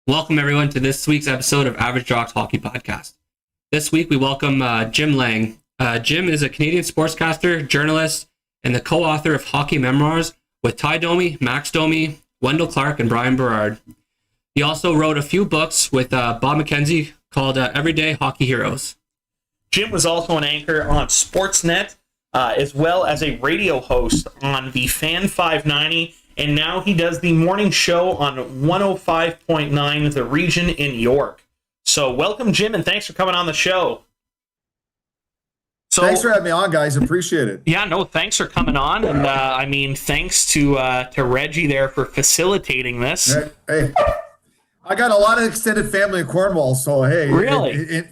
Welcome, everyone, to this week's episode of Average Jocks Hockey Podcast. This week, we welcome Jim Lang. Jim is a Canadian sportscaster, journalist, and the co-author of Hockey Memoirs with Ty Domi, Max Domi, Wendell Clark, and Brian Berard. He also wrote a few books with Bob McKenzie called Everyday Hockey Heroes. Jim was also an anchor on Sportsnet, as well as a radio host on the Fan 590, and now he does the morning show on 105.9 The Region in York. So welcome, Jim, and thanks for coming on the show. Thanks for having me on, guys. Appreciate it. Yeah, no, thanks for coming on, and thanks to Reggie there for facilitating this. Hey, I got a lot of extended family in Cornwall, so hey. Really?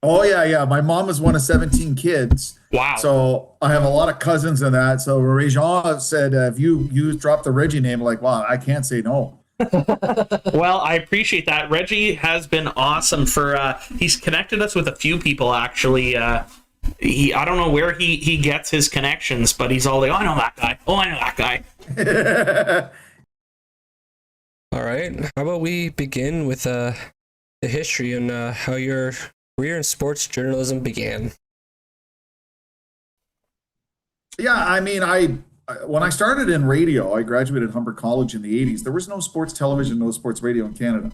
Oh, yeah. My mom is one of 17 kids. Wow. So I have a lot of cousins in that. So Réjean said, if you drop the Reggie name, like, wow, I can't say no. Well, I appreciate that. Reggie has been awesome he's connected us with a few people, actually. I don't know where he gets his connections, but he's all like, oh, I know that guy. Oh, I know that guy. All right. How about we begin with the history and how your career in sports journalism began? Yeah, I mean, when I started in radio, I graduated Humber College in the 80s. There was no sports television, no sports radio in Canada.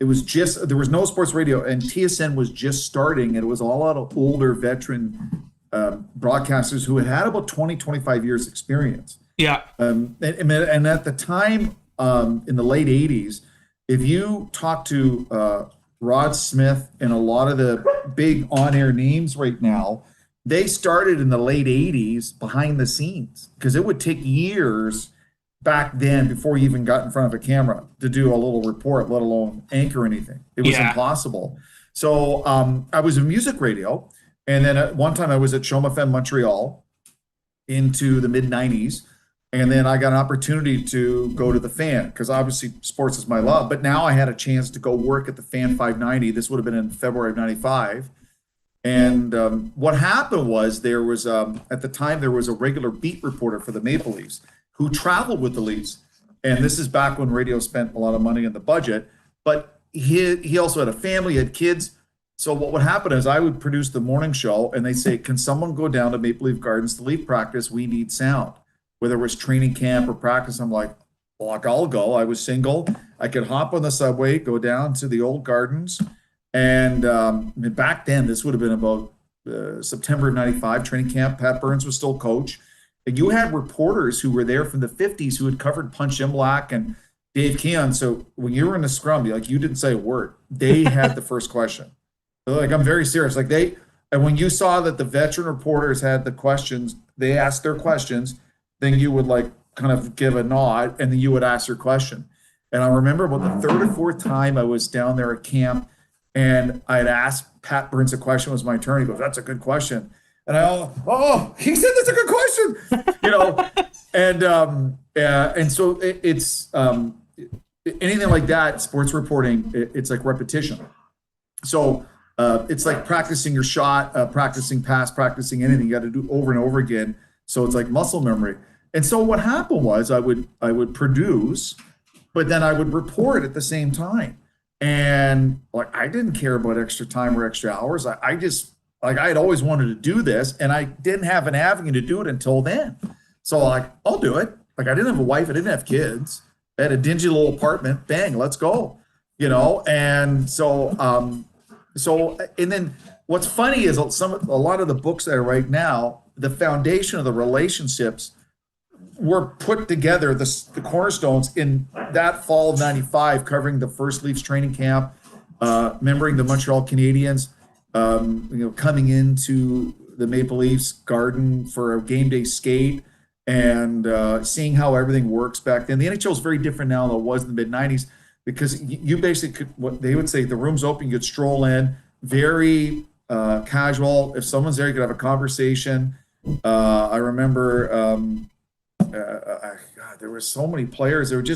There was no sports radio, and TSN was just starting, and it was a lot of older veteran broadcasters who had about 20, 25 years experience. Yeah. And at the time, in the late 80s, if you talk to Rod Smith and a lot of the big on-air names right now, they started in the late 80s behind the scenes, because it would take years back then before you even got in front of a camera to do a little report, let alone anchor anything. It was impossible. So I was in music radio, and then at one time I was at Chom FM Montreal into the mid-90s, and then I got an opportunity to go to the Fan, because obviously sports is my love, but now I had a chance to go work at the Fan 590. This would have been in February of 95. And what happened was there was, at the time, there was a regular beat reporter for the Maple Leafs who traveled with the Leafs. And this is back when radio spent a lot of money in the budget. But he also had a family, had kids. So what would happen is I would produce the morning show, and they'd say, can someone go down to Maple Leaf Gardens to Leaf practice? We need sound. Whether it was training camp or practice, I'm like, well, I'll go. I was single. I could hop on the subway, go down to the old gardens. And back then, this would have been about September of 95, training camp. Pat Burns was still coach. And you had reporters who were there from the 50s who had covered Punch Imlach and Dave Keon. So when you were in the scrum, you didn't say a word. They had the first question. They're like, I'm very serious. And when you saw that the veteran reporters had the questions, they asked their questions, then you would kind of give a nod, and then you would ask your question. And I remember about the third or fourth time I was down there at camp, and I had asked Pat Burns a question. It was my turn. He goes, that's a good question. And he said that's a good question, and so it's anything like that, sports reporting, it's like repetition. So it's like practicing your shot, practicing pass, practicing anything. You got to do over and over again. So it's like muscle memory. And so what happened was I would produce, but then I would report at the same time. And I didn't care about extra time or extra hours. I just I had always wanted to do this, and I didn't have an avenue to do it until then. So I'll do it. I didn't have a wife, I didn't have kids. I had a dingy little apartment. Bang, let's go. And so and then what's funny is a lot of the books that I write now, the foundation of the relationships were put together, the cornerstones in that fall of 95, covering the first Leafs training camp, remembering the Montreal Canadiens, coming into the Maple Leafs garden for a game day skate, and seeing how everything works back then. The NHL is very different now than it was in the mid-90s, because you basically could, what they would say, the room's open, you could stroll in, very casual. If someone's there, you could have a conversation. I remember there were so many players that would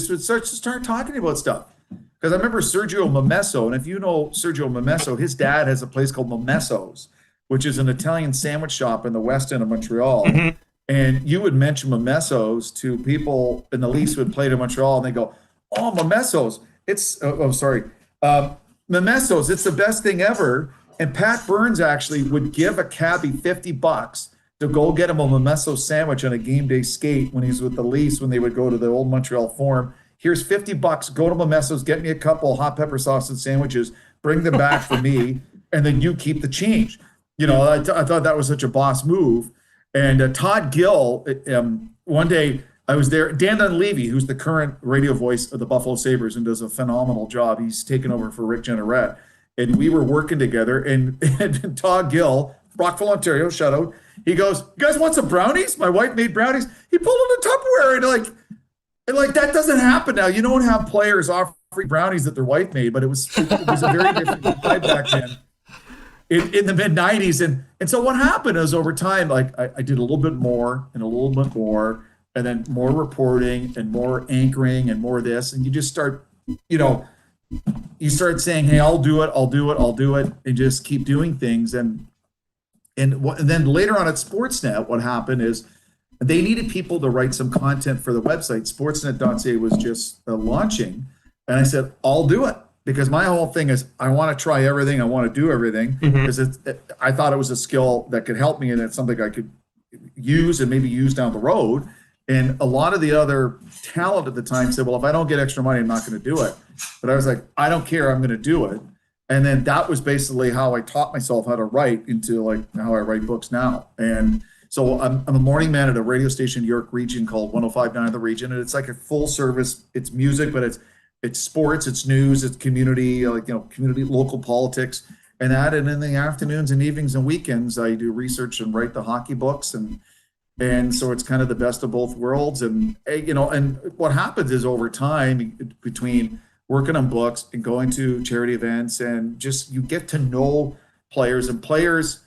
start talking about stuff. Because I remember Sergio Momesso, and if you know Sergio Momesso, his dad has a place called Momesso's, which is an Italian sandwich shop in the west end of Montreal. Mm-hmm. And you would mention Momesso's to people in the Leafs who had played in Montreal, and they go, "Oh, Momesso's! It's sorry, Memestos, it's the best thing ever. And Pat Burns actually would give a cabbie $50 to go get him a Memesto sandwich on a game day skate when he was with the Leafs, when they would go to the old Montreal Forum. Here's $50. Go to Memestos, get me a couple hot pepper sausage sandwiches, bring them back for me, and then you keep the change. You know, I thought that was such a boss move. And Todd Gill, one day I was there. Dan Dunleavy, who's the current radio voice of the Buffalo Sabres and does a phenomenal job. He's taken over for Rick Jeanneret. And we were working together. And Todd Gill, Rockville, Ontario, shout out. He goes, "You guys want some brownies? My wife made brownies." He pulled in a Tupperware and like that doesn't happen now. You don't have players offering brownies that their wife made, but it was a very different time back then in the mid '90s. And so what happened is over time, like I did a little bit more and a little bit more, and then more reporting and more anchoring and more of this, and you just start, you start saying, "Hey, I'll do it," and just keep doing things. And then later on at Sportsnet, what happened is they needed people to write some content for the website. Sportsnet.ca was just launching, and I said, "I'll do it," because my whole thing is I want to try everything, I want to do everything, because I thought it was a skill that could help me, and it's something I could use and maybe use down the road. And a lot of the other talent at the time said, "Well, if I don't get extra money, I'm not going to do it." But I was like, "I don't care, I'm going to do it." And then that was basically how I taught myself how to write into like how I write books now. And so I'm a morning man at a radio station in York Region called 105.9 The Region. And it's like a full service, it's music, but it's sports, it's news, it's community, community, local politics and that. And in the afternoons and evenings and weekends, I do research and write the hockey books. And so it's kind of the best of both worlds. And, and what happens is over time between working on books and going to charity events, and just you get to know players, and players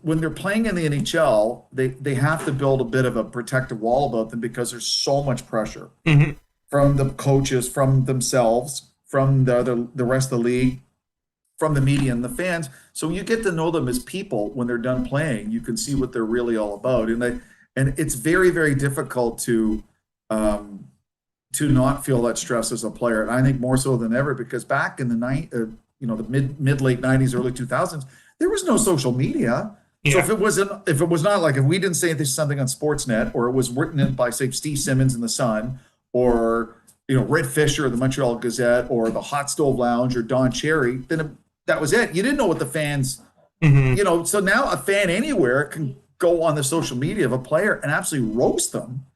when they're playing in the NHL, they have to build a bit of a protective wall about them because there's so much pressure from the coaches, from themselves, from the rest of the league, from the media and the fans. So you get to know them as people. When they're done playing, you can see what they're really all about. And it's very, very difficult to not feel that stress as a player. And I think more so than ever, because back in the mid late 90s, early 2000s, there was no social media. Yeah. So if it was not like, if we didn't say something on Sportsnet, or it was written in by, say, Steve Simmons in the Sun, or Red Fisher of the Montreal Gazette, or the Hot Stove Lounge, or Don Cherry, then that was it. You didn't know what the fans, so now a fan anywhere can go on the social media of a player and absolutely roast them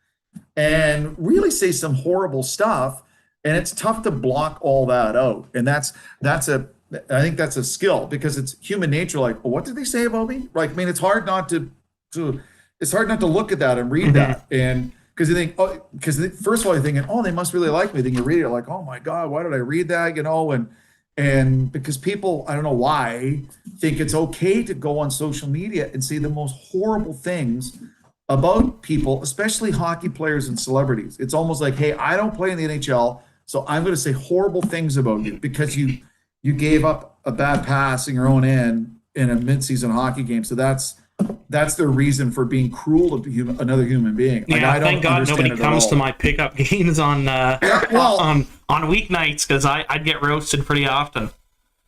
and really say some horrible stuff. And it's tough to block all that out. And I think that's a skill, because it's human nature. Like, well, what did they say about me? Like, I mean, it's hard not to look at that and read that. And because you think, first of all, you're thinking, oh, they must really like me. Then you read it, like, oh my God, why did I read that? And because people, I don't know why, think it's okay to go on social media and say the most horrible things about people, especially hockey players and celebrities. It's almost like, hey, I don't play in the NHL, so I'm going to say horrible things about you because you gave up a bad pass in your own end in a midseason hockey game. So that's their reason for being cruel to another human being. Like, yeah, thank God nobody comes to my pickup games on on weeknights, because I'd get roasted pretty often.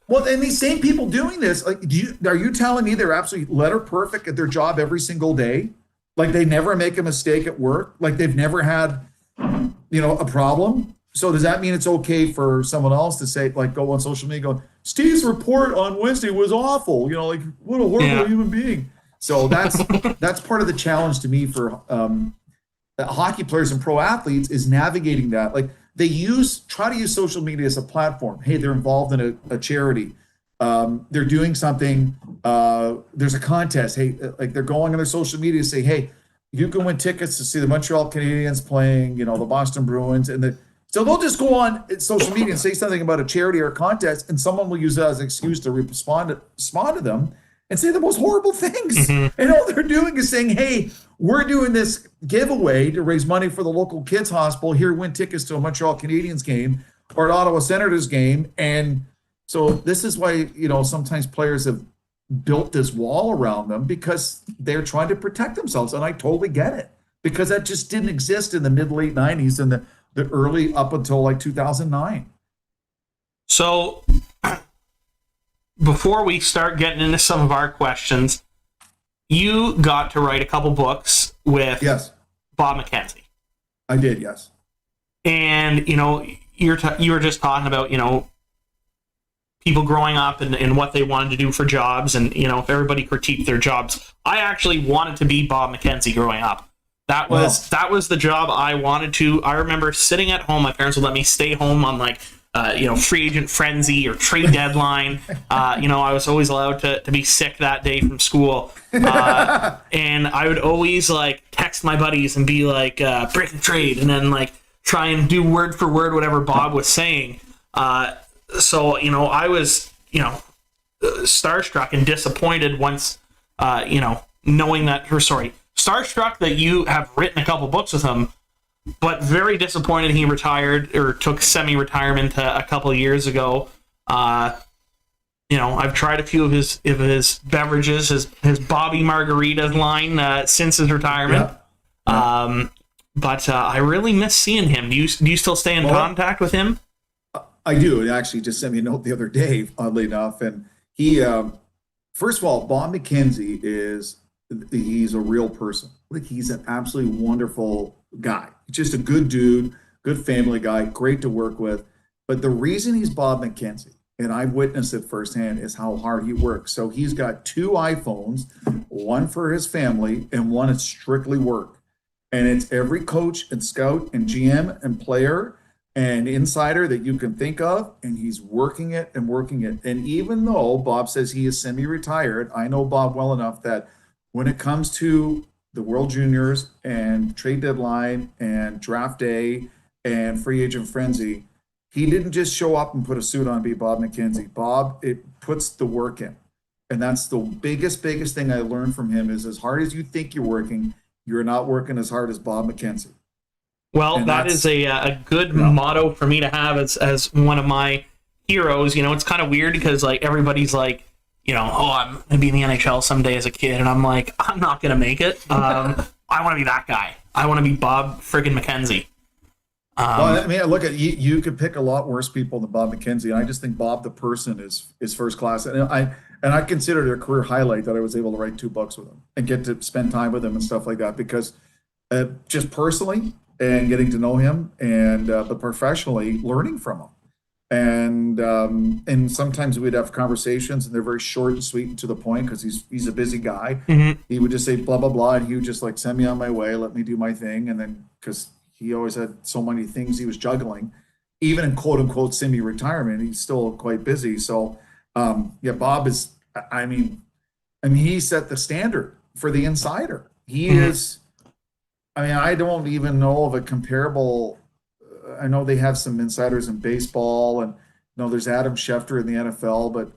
Well, and these same people doing this, like, are you telling me they're absolutely letter perfect at their job every single day? Like, they never make a mistake at work? Like, they've never had, a problem? So does that mean it's okay for someone else to say, like, go on social media, go, Steve's report on Wednesday was awful. Like, what a horrible human being. So that's part of the challenge to me for hockey players and pro athletes, is navigating that. Like, they try to use social media as a platform. Hey, they're involved in a charity. They're doing something. There's a contest. Hey, like, they're going on their social media to say, hey, you can win tickets to see the Montreal Canadiens playing, the Boston Bruins, so they'll just go on social media and say something about a charity or a contest, and someone will use that as an excuse to respond to them and say the most horrible things. And all they're doing is saying, hey, we're doing this giveaway to raise money for the local kids hospital. Here, win tickets to a Montreal Canadiens game or an Ottawa Senators game. And so this is why, sometimes players have built this wall around them, because they're trying to protect themselves. And I totally get it, because that just didn't exist in the mid-late 90s and the early up until like 2009. So before we start getting into some of our questions, you got to write a couple books with Bob McKenzie. I did, yes. And, you were just talking about, people growing up and what they wanted to do for jobs, and, if everybody critiqued their jobs. I actually wanted to be Bob McKenzie growing up. That was the job I wanted to. I remember sitting at home. My parents would let me stay home on free agent frenzy or trade deadline. I was always allowed to be sick that day from school. And I would always text my buddies and be like, break the trade, and then try and do word for word whatever Bob was saying. So I was, starstruck and disappointed once, knowing that, starstruck that you have written a couple books with him, but very disappointed he retired or took semi-retirement a couple of years ago. I've tried a few of his beverages, his Bobby Margaritas line since his retirement. Yeah. But I really miss seeing him. Do you still stay in contact with him? I do. He actually just sent me a note the other day, oddly enough. And he, first of all, Bob McKenzie he's a real person. He's an absolutely wonderful guy. Just a good dude, good family guy, great to work with. But the reason he's Bob McKenzie, and I've witnessed it firsthand, is how hard he works. So he's got 2 iPhones, one for his family and one is strictly work. And it's every coach and scout and GM and player and insider that you can think of, and he's working it and working it. And even though Bob says he is semi-retired, I know Bob well enough that when it comes to the World Juniors and trade deadline and draft day and free agent frenzy, he didn't just show up and put a suit on and be Bob McKenzie. Bob, it puts the work in. And that's the biggest thing I learned from him is as hard as you think you're working, you're not working as hard as Bob McKenzie. Well, that is a good motto for me to have as one of my heroes. It's kind of weird because everybody's I'm going to be in the NHL someday as a kid, and I'm like, I'm not going to make it. I want to be that guy. I want to be Bob friggin' McKenzie. Look at you could pick a lot worse people than Bob McKenzie, and I just think Bob the person is first class. And I consider it a career highlight that I was able to write 2 books with him and get to spend time with him and stuff like that, because just personally and getting to know him and but professionally learning from him. And sometimes we'd have conversations and they're very short and sweet and to the point because he's a busy guy. Mm-hmm. He would just say blah blah blah, and he would just send me on my way, let me do my thing, and then because he always had so many things he was juggling, even in quote unquote semi-retirement, he's still quite busy. So Bob is, I mean he set the standard for the insider. He is, I don't even know of a comparable. I know they have some insiders in baseball, and there's Adam Schefter in the NFL, but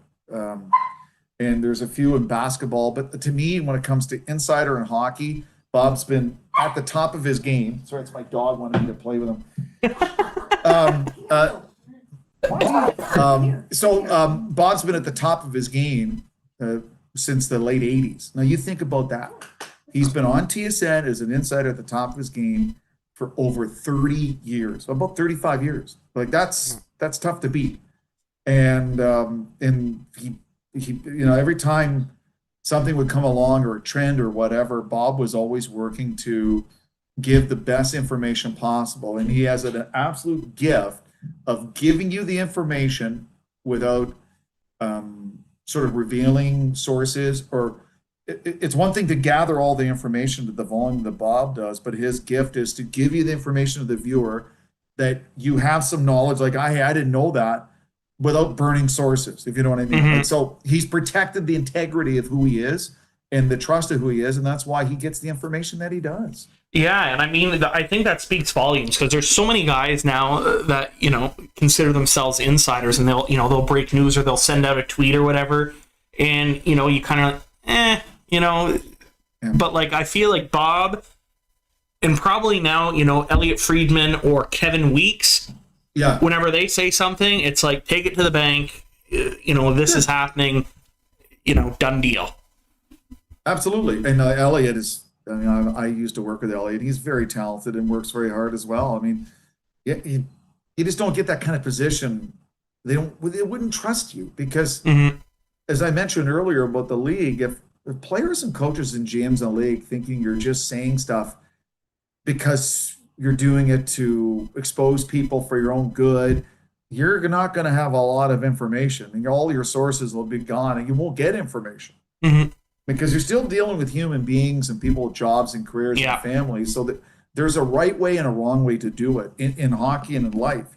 and there's a few in basketball. But to me, when it comes to insider in hockey, Bob's been at the top of his game. Sorry, it's my dog wanting me to play with him. Bob's been at the top of his game since the late 80s. Now you think about that. He's been on TSN as an insider at the top of his game for over 30 years, about 35 years. That's tough to beat. And he every time something would come along or a trend or whatever, Bob was always working to give the best information possible. And he has an absolute gift of giving you the information without sort of revealing sources, or it's one thing to gather all the information to the volume that Bob does, but his gift is to give you the information to the viewer that you have some knowledge. I didn't know that, without burning sources, if you know what I mean. Mm-hmm. So he's protected the integrity of who he is and the trust of who he is, and that's why he gets the information that he does. Yeah, and I think that speaks volumes, because there's so many guys now that consider themselves insiders, and they'll break news or they'll send out a tweet or whatever, and you kind of yeah. But I feel like Bob, and probably now Elliot Friedman or Kevin Weeks, whenever they say something, it's take it to the bank. This is happening. Done deal. Absolutely, and Elliot is. I used to work with Elliot. He's very talented and works very hard as well. You just don't get that kind of position they wouldn't trust you because, Mm-hmm. as I mentioned earlier about the league, if players and coaches and GMs in the league thinking you're just saying stuff because you're doing it to expose people for your own good, you're not going to have a lot of information, and all your sources will be gone, and you won't get information Mm-hmm. because you're still dealing with human beings and people with jobs and careers Yeah. and families. So that there's a right way and a wrong way to do it in hockey and in life.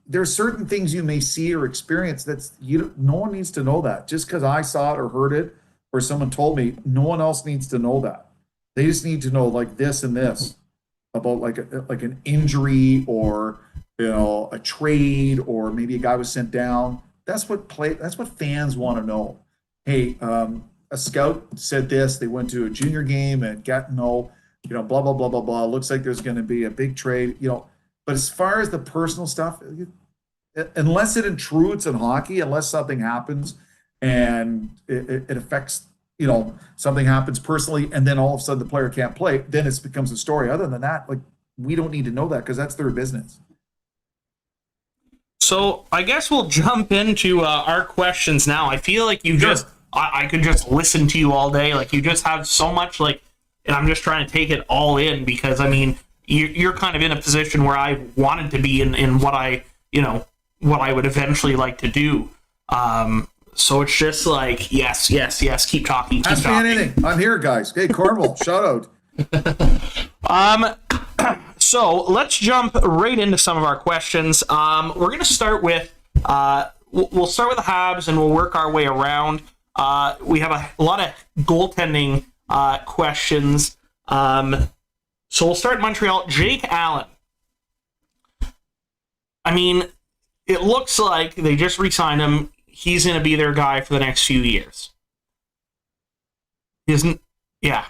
There's certain things you may see or experience no one needs to know that. Just because I saw it or heard it or someone told me, no one else needs to know that. They just need to know like this and this about like an injury or a trade or maybe a guy was sent down. That's what fans want to know. Hey, a scout said this. They went to a junior game and got blah blah blah blah blah. Looks like there's going to be a big trade. But as far as the personal stuff, unless it intrudes in hockey, unless something happens and it affects, something happens personally, and then all of a sudden the player can't play, then it becomes a story. Other than that, like, we don't need to know that because that's their business. So I guess we'll jump into our questions now. I feel like I could just listen to you all day. Like, you just have so much, and I'm just trying to take it all in because, I mean, you're kind of in a position where I wanted to be in what I would eventually like to do. So it's just like, yes, keep talking. Ask me anything. I'm here, guys. Hey, Cornwall, shout out. So let's jump right into some of our questions. We're going to start with, we'll start with the Habs and we'll work our way around. We have a lot of goaltending questions. So we'll start in Montreal. Jake Allen. I mean, it looks like they just re-signed him. He's going to be their guy for the next few years. Yeah.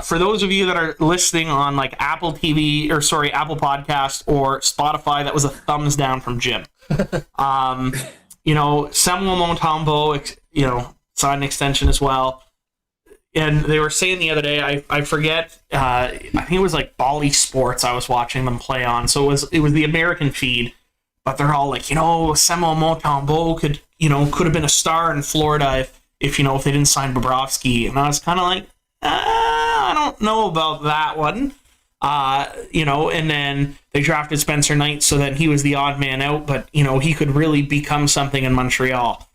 For those of you that are listening on like Apple Podcast or Spotify, that was a thumbs down from Jim. Samuel Montembeault, signed an extension as well. And they were saying the other day, I forget, I think it was like Bally Sports I was watching them play on. So it was the American feed, but they're all like, Samuel Montembeault could have been a star in Florida if they didn't sign Bobrovsky. And I was kind of like, I don't know about that one. And then they drafted Spencer Knight, so then he was the odd man out, but, he could really become something in Montreal.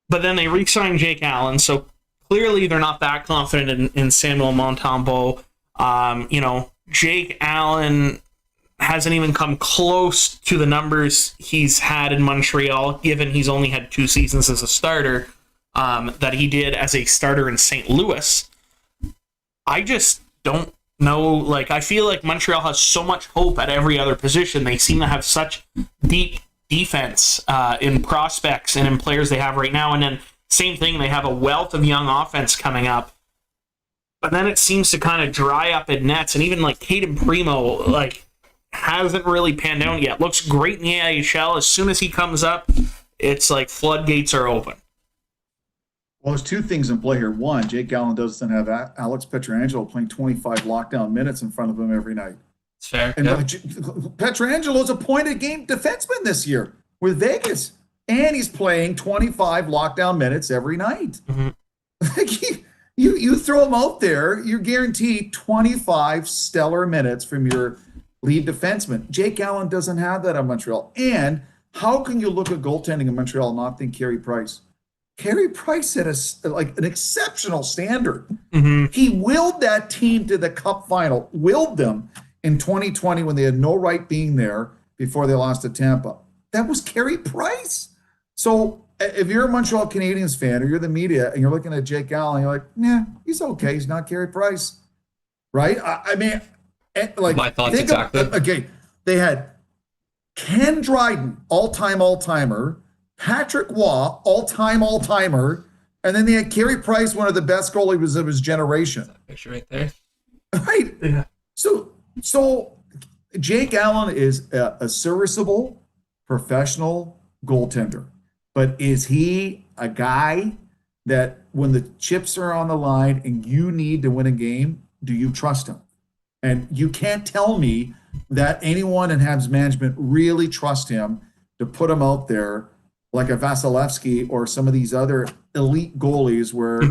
But then they re-signed Jake Allen, so clearly they're not that confident in Samuel Montembeault. Jake Allen hasn't even come close to the numbers he's had in Montreal, given he's only had 2 seasons as a starter, that he did as a starter in St. Louis. I just don't know. I feel like Montreal has so much hope at every other position. They seem to have such deep defense in prospects and in players they have right now. And then same thing, they have a wealth of young offense coming up. But then it seems to kind of dry up in nets. And even Caden Primo, hasn't really panned out yet. Looks great in the AHL. As soon as he comes up, it's like floodgates are open. Well, there's 2 things in play here. One, Jake Allen doesn't have Alex Pietrangelo playing 25 lockdown minutes in front of him every night. It's fair. And Pietrangelo's a point-a-game defenseman this year with Vegas. And he's playing 25 lockdown minutes every night. Mm-hmm. You throw him out there, you're guaranteed 25 stellar minutes from your lead defenseman. Jake Allen doesn't have that in Montreal. And how can you look at goaltending in Montreal and not think Carey Price? Carey Price set an exceptional standard. Mm-hmm. He willed that team to the Cup final, willed them in 2020 when they had no right being there before they lost to Tampa. That was Carey Price. So if you're a Montreal Canadiens fan or you're the media and you're looking at Jake Allen, you're like, nah, he's okay. He's not Carey Price. Right? I mean, my thoughts exactly. Okay. They had Ken Dryden, all-timer, Patrick Waugh, all-timer, and then they had Carey Price, one of the best goalies of his generation. That picture right there. Right. Yeah. So Jake Allen is a serviceable, professional goaltender. But is he a guy that when the chips are on the line and you need to win a game, do you trust him? And you can't tell me that anyone in Habs management really trust him to put him out there like a Vasilevsky or some of these other elite goalies where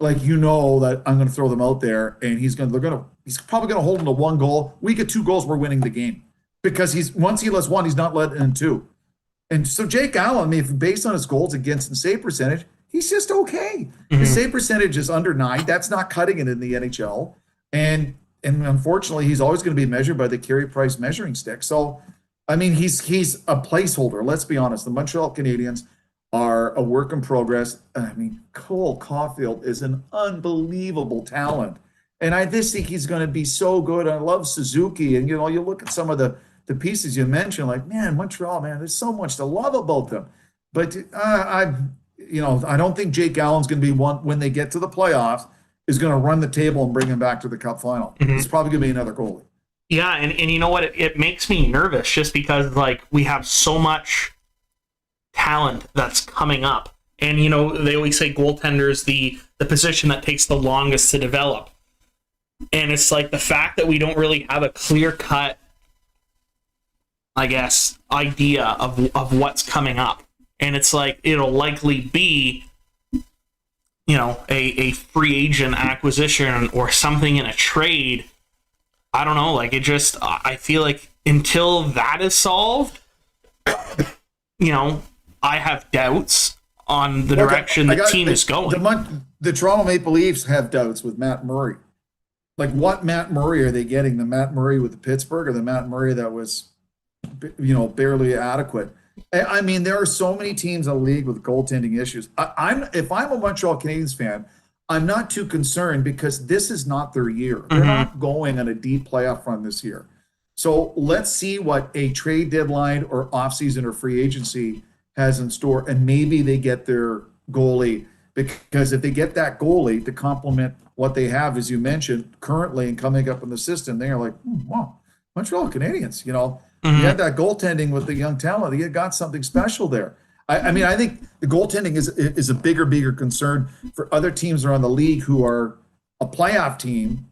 like that I'm going to throw them out there and he's probably going to hold them to one goal. We get 2 goals, we're winning the game because once he lets one, he's not letting in 2. And so Jake Allen, I mean, based on his goals against and save percentage, he's just okay. His save percentage is under 9. That's not cutting it in the NHL. And unfortunately, he's always going to be measured by the Carey Price measuring stick. So, I mean, he's a placeholder. Let's be honest. The Montreal Canadiens are a work in progress. I mean, Cole Caulfield is an unbelievable talent. And I just think he's going to be so good. I love Suzuki. And, you look at some of the pieces you mentioned, like, man, Montreal, man, there's so much to love about them. But I don't think Jake Allen's going to be one when they get to the playoffs is going to run the table and bring him back to the Cup final. It's probably going to be another goalie. Yeah, and you know what? It makes me nervous just because, like, we have so much talent that's coming up. And, they always say goaltender's the position that takes the longest to develop. And it's like the fact that we don't really have a clear-cut, I guess, idea of what's coming up. And it's like it'll likely be, a free agent acquisition or something in a trade. I don't know. Like, I feel like until that is solved, I have doubts on the direction the team is going. The Toronto Maple Leafs have doubts with Matt Murray. Like, what Matt Murray are they getting? The Matt Murray with the Pittsburgh or the Matt Murray that was, barely adequate? I mean, there are so many teams in the league with goaltending issues. If I'm a Montreal Canadiens fan, I'm not too concerned because this is not their year. They're not going on a deep playoff run this year. So let's see what a trade deadline or offseason or free agency has in store, and maybe they get their goalie, because if they get that goalie to complement what they have, as you mentioned, currently and coming up in the system, they're like, wow, Montreal Canadiens, you had that goaltending with the young talent. You got something special there. I mean, I think the goaltending is a bigger concern for other teams around the league who are a playoff team,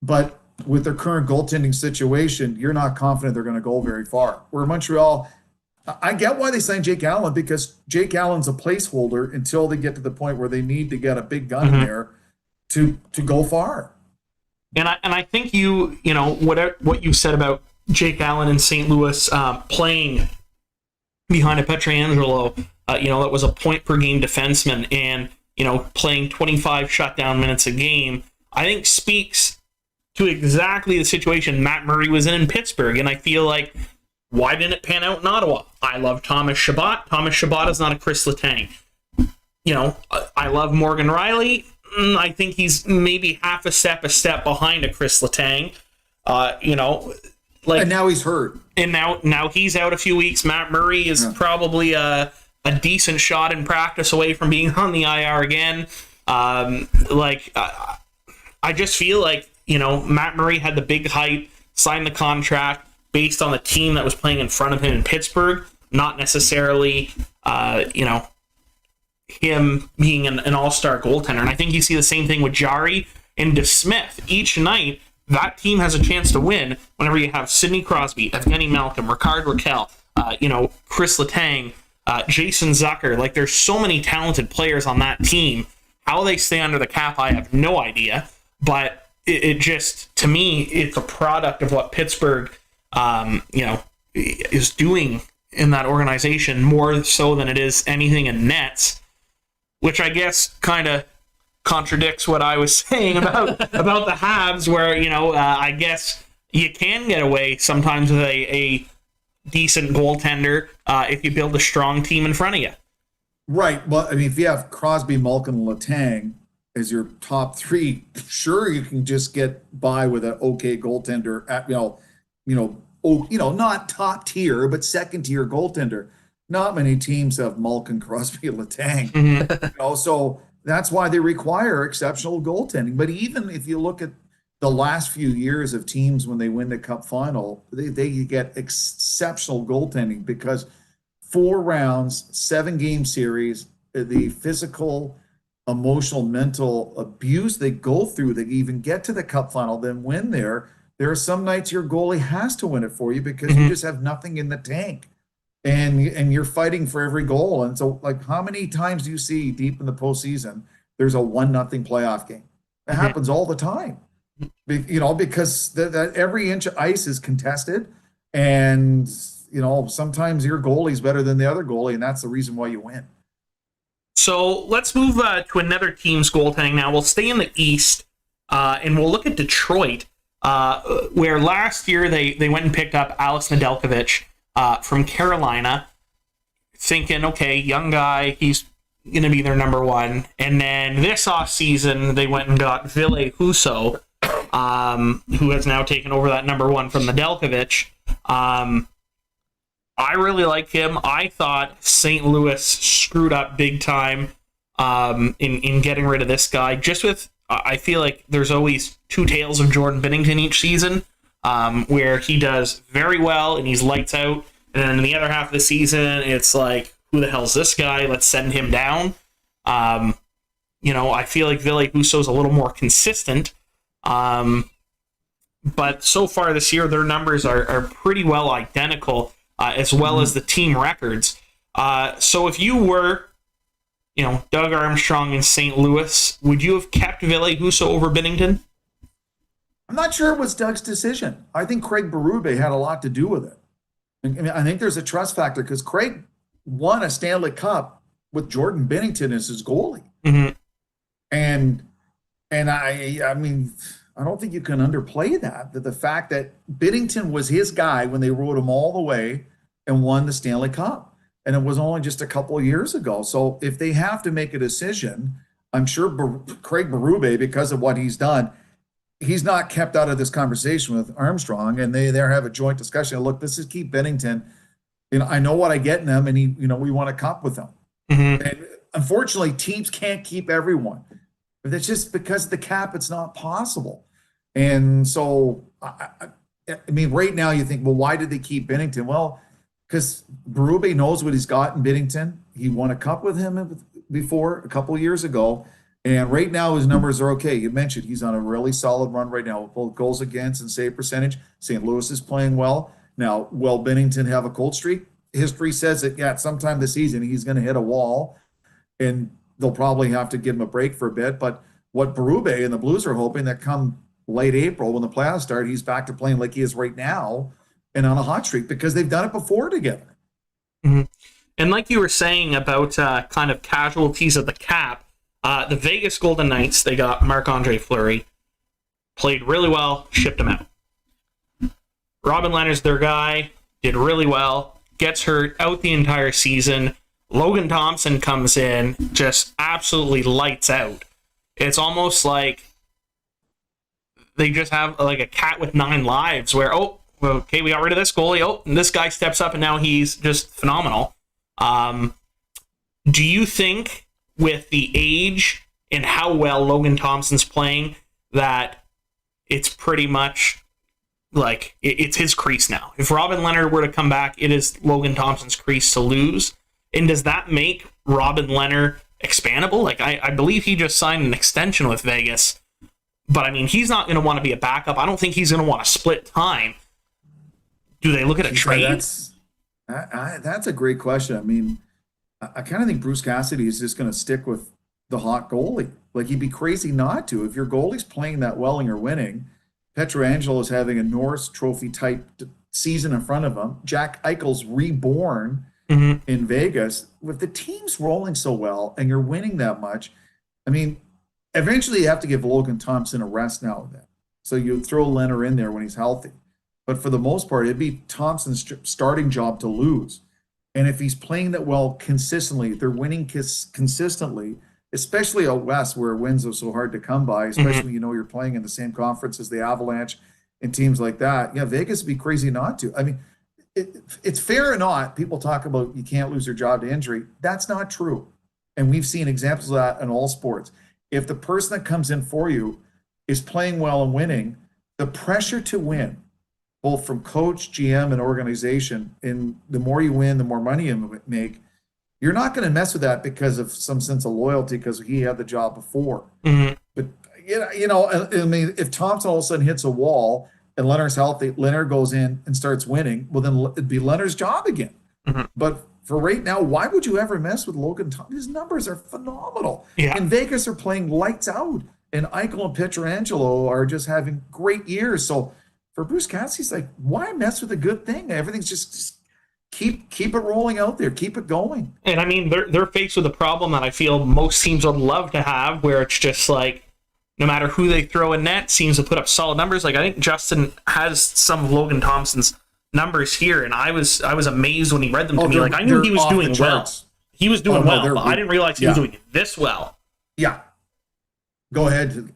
but with their current goaltending situation, you're not confident they're going to go very far. Where Montreal, I get why they signed Jake Allen, because Jake Allen's a placeholder until they get to the point where they need to get a big gun in there to go far. And I think what you said about Jake Allen in St. Louis playing behind a Pietrangelo, that was a point-per-game defenseman, and, playing 25 shutdown minutes a game, I think speaks to exactly the situation Matt Murray was in Pittsburgh. And I feel like, why didn't it pan out in Ottawa? I love Thomas Chabot. Thomas Chabot is not a Chris Letang. I love Morgan Riley. I think he's maybe half a step behind a Chris Letang. And now he's hurt. And now he's out a few weeks. Matt Murray is probably a decent shot in practice away from being on the IR again. I just feel like, Matt Murray had the big hype, signed the contract based on the team that was playing in front of him in Pittsburgh, not necessarily, him being an all-star goaltender. And I think you see the same thing with Jari and DeSmith. Each night, that team has a chance to win whenever you have Sidney Crosby, Evgeny Malkin, Ricard Raquel, Chris Letang, Jason Zucker. Like, there's so many talented players on that team. How they stay under the cap, I have no idea. But it just, to me, it's a product of what Pittsburgh, is doing in that organization, more so than it is anything in nets, which I guess kind of contradicts what I was saying about the Habs, where, I guess you can get away sometimes with a decent goaltender if you build a strong team in front of you. Right. Well, I mean, if you have Crosby, Malkin, and Letang as your top 3, sure, you can just get by with an okay goaltender at, not top tier, but second tier goaltender. Not many teams have Malkin, Crosby, and Letang. So that's why they require exceptional goaltending. But even if you look at the last few years of teams when they win the Cup final, they get exceptional goaltending, because 4 rounds, 7-game series, the physical, emotional, mental abuse they go through, they even get to the Cup final, then win there. There are some nights your goalie has to win it for you because you just have nothing in the tank, and you're fighting for every goal. And so, like, how many times do you see deep in the postseason there's a 1-0 playoff game? It happens all the time, because that every inch of ice is contested, and sometimes your goalie's better than the other goalie, and that's the reason why you win. So let's move to another team's goaltending now. We'll stay in the East, and we'll look at Detroit, where last year they went and picked up Alex Nedeljkovic from Carolina, thinking, okay, young guy, he's going to be their number one. And then this offseason, they went and got Ville Husso, who has now taken over that number one from Nedeljkovic. I really like him. I thought St. Louis screwed up big time in getting rid of this guy. I feel like there's always two tales of Jordan Binnington each season, where he does very well and he's lights out. And then in the other half of the season, it's like, who the hell's this guy? Let's send him down. I feel like Ville Husso's a little more consistent. But so far this year, their numbers are pretty well identical. As well as the team records. So if you were, Doug Armstrong in St. Louis, would you have kept Ville Husso over Binnington? I'm not sure it was Doug's decision. I think Craig Berube had a lot to do with it. I think there's a trust factor because Craig won a Stanley Cup with Jordan Binnington as his goalie. Mm-hmm. And I mean, I don't think you can underplay that the fact that Binnington was his guy when they rode him all the way and won the Stanley Cup. And it was only just a couple of years ago. So if they have to make a decision, I'm sure Craig Berube, because of what he's done, he's not kept out of this conversation with Armstrong, and they have a joint discussion. Look, this is keep Binnington. I know what I get in him, and we want a cup with him. Mm-hmm. And unfortunately, teams can't keep everyone. But that's just because of the cap, it's not possible. And so, I mean, right now you think, well, why did they keep Binnington? Well, because Berube knows what he's got in Binnington. He won a cup with him before a couple of years ago. And right now his numbers are okay. You mentioned he's on a really solid run right now with both goals against and save percentage. St. Louis is playing well. Now, will Binnington have a cold streak? History says that, yeah, sometime this season he's going to hit a wall, and they'll probably have to give him a break for a bit. But what Berube and the Blues are hoping that come late April when the playoffs start, he's back to playing like he is right now and on a hot streak because they've done it before together. Mm-hmm. And like you were saying about kind of casualties of the cap, the Vegas Golden Knights, they got Marc-Andre Fleury, played really well, shipped him out. Robin Lehner's their guy, did really well, gets hurt out the entire season. Logan Thompson comes in, just absolutely lights out. It's almost like they just have like a cat with 9 lives where, oh, okay, we got rid of this goalie. Oh, and this guy steps up and now he's just phenomenal. Do you think with the age and how well Logan Thompson's playing that it's pretty much like it's his crease now? If Robin Lehner were to come back, it is Logan Thompson's crease to lose. And does that make Robin Lehner expandable? Like, I believe he just signed an extension with Vegas. But, I mean, he's not going to want to be a backup. I don't think he's going to want to split time. Do they look at a trade? That's a great question. I mean, I kind of think Bruce Cassidy is just going to stick with the hot goalie. Like, he'd be crazy not to. If your goalie's playing that well and you're winning, Pietrangelo is having a Norris Trophy-type season in front of him. Jack Eichel's reborn in Vegas. With the team's rolling so well and you're winning that much, I mean, eventually you have to give Logan Thompson a rest now and then. So you throw Lehner in there when he's healthy. But for the most part, it'd be Thompson's starting job to lose. And if he's playing that well consistently, if they're winning consistently, especially out west where wins are so hard to come by, especially you're playing in the same conference as the Avalanche and teams like that. Yeah, Vegas would be crazy not to. I mean, it's fair or not, people talk about you can't lose your job to injury. That's not true. And we've seen examples of that in all sports. If the person that comes in for you is playing well and winning, the pressure to win, both from coach, GM, and organization, and the more you win, the more money you make, you're not going to mess with that because of some sense of loyalty because he had the job before. But, I mean, if Thompson all of a sudden hits a wall and Leonard's healthy, Leonard goes in and starts winning, well, then it'd be Leonard's job again. But for right now, why would you ever mess with Logan Thompson? His numbers are phenomenal. Yeah. And Vegas are playing lights out. And Eichel and Pietrangelo are just having great years. So for Bruce Cassidy's like, why mess with a good thing? Everything's just keep it rolling out there. Keep it going. And I mean, they're faced with a problem that I feel most teams would love to have, where it's just like, no matter who they throw in net, seems to put up solid numbers. Like, I think Justin has some of Logan Thompson's numbers here, and I was amazed when he read them to me. Like, I knew he was doing well. He was doing well, but I didn't realize he was doing this well. Yeah. Go ahead.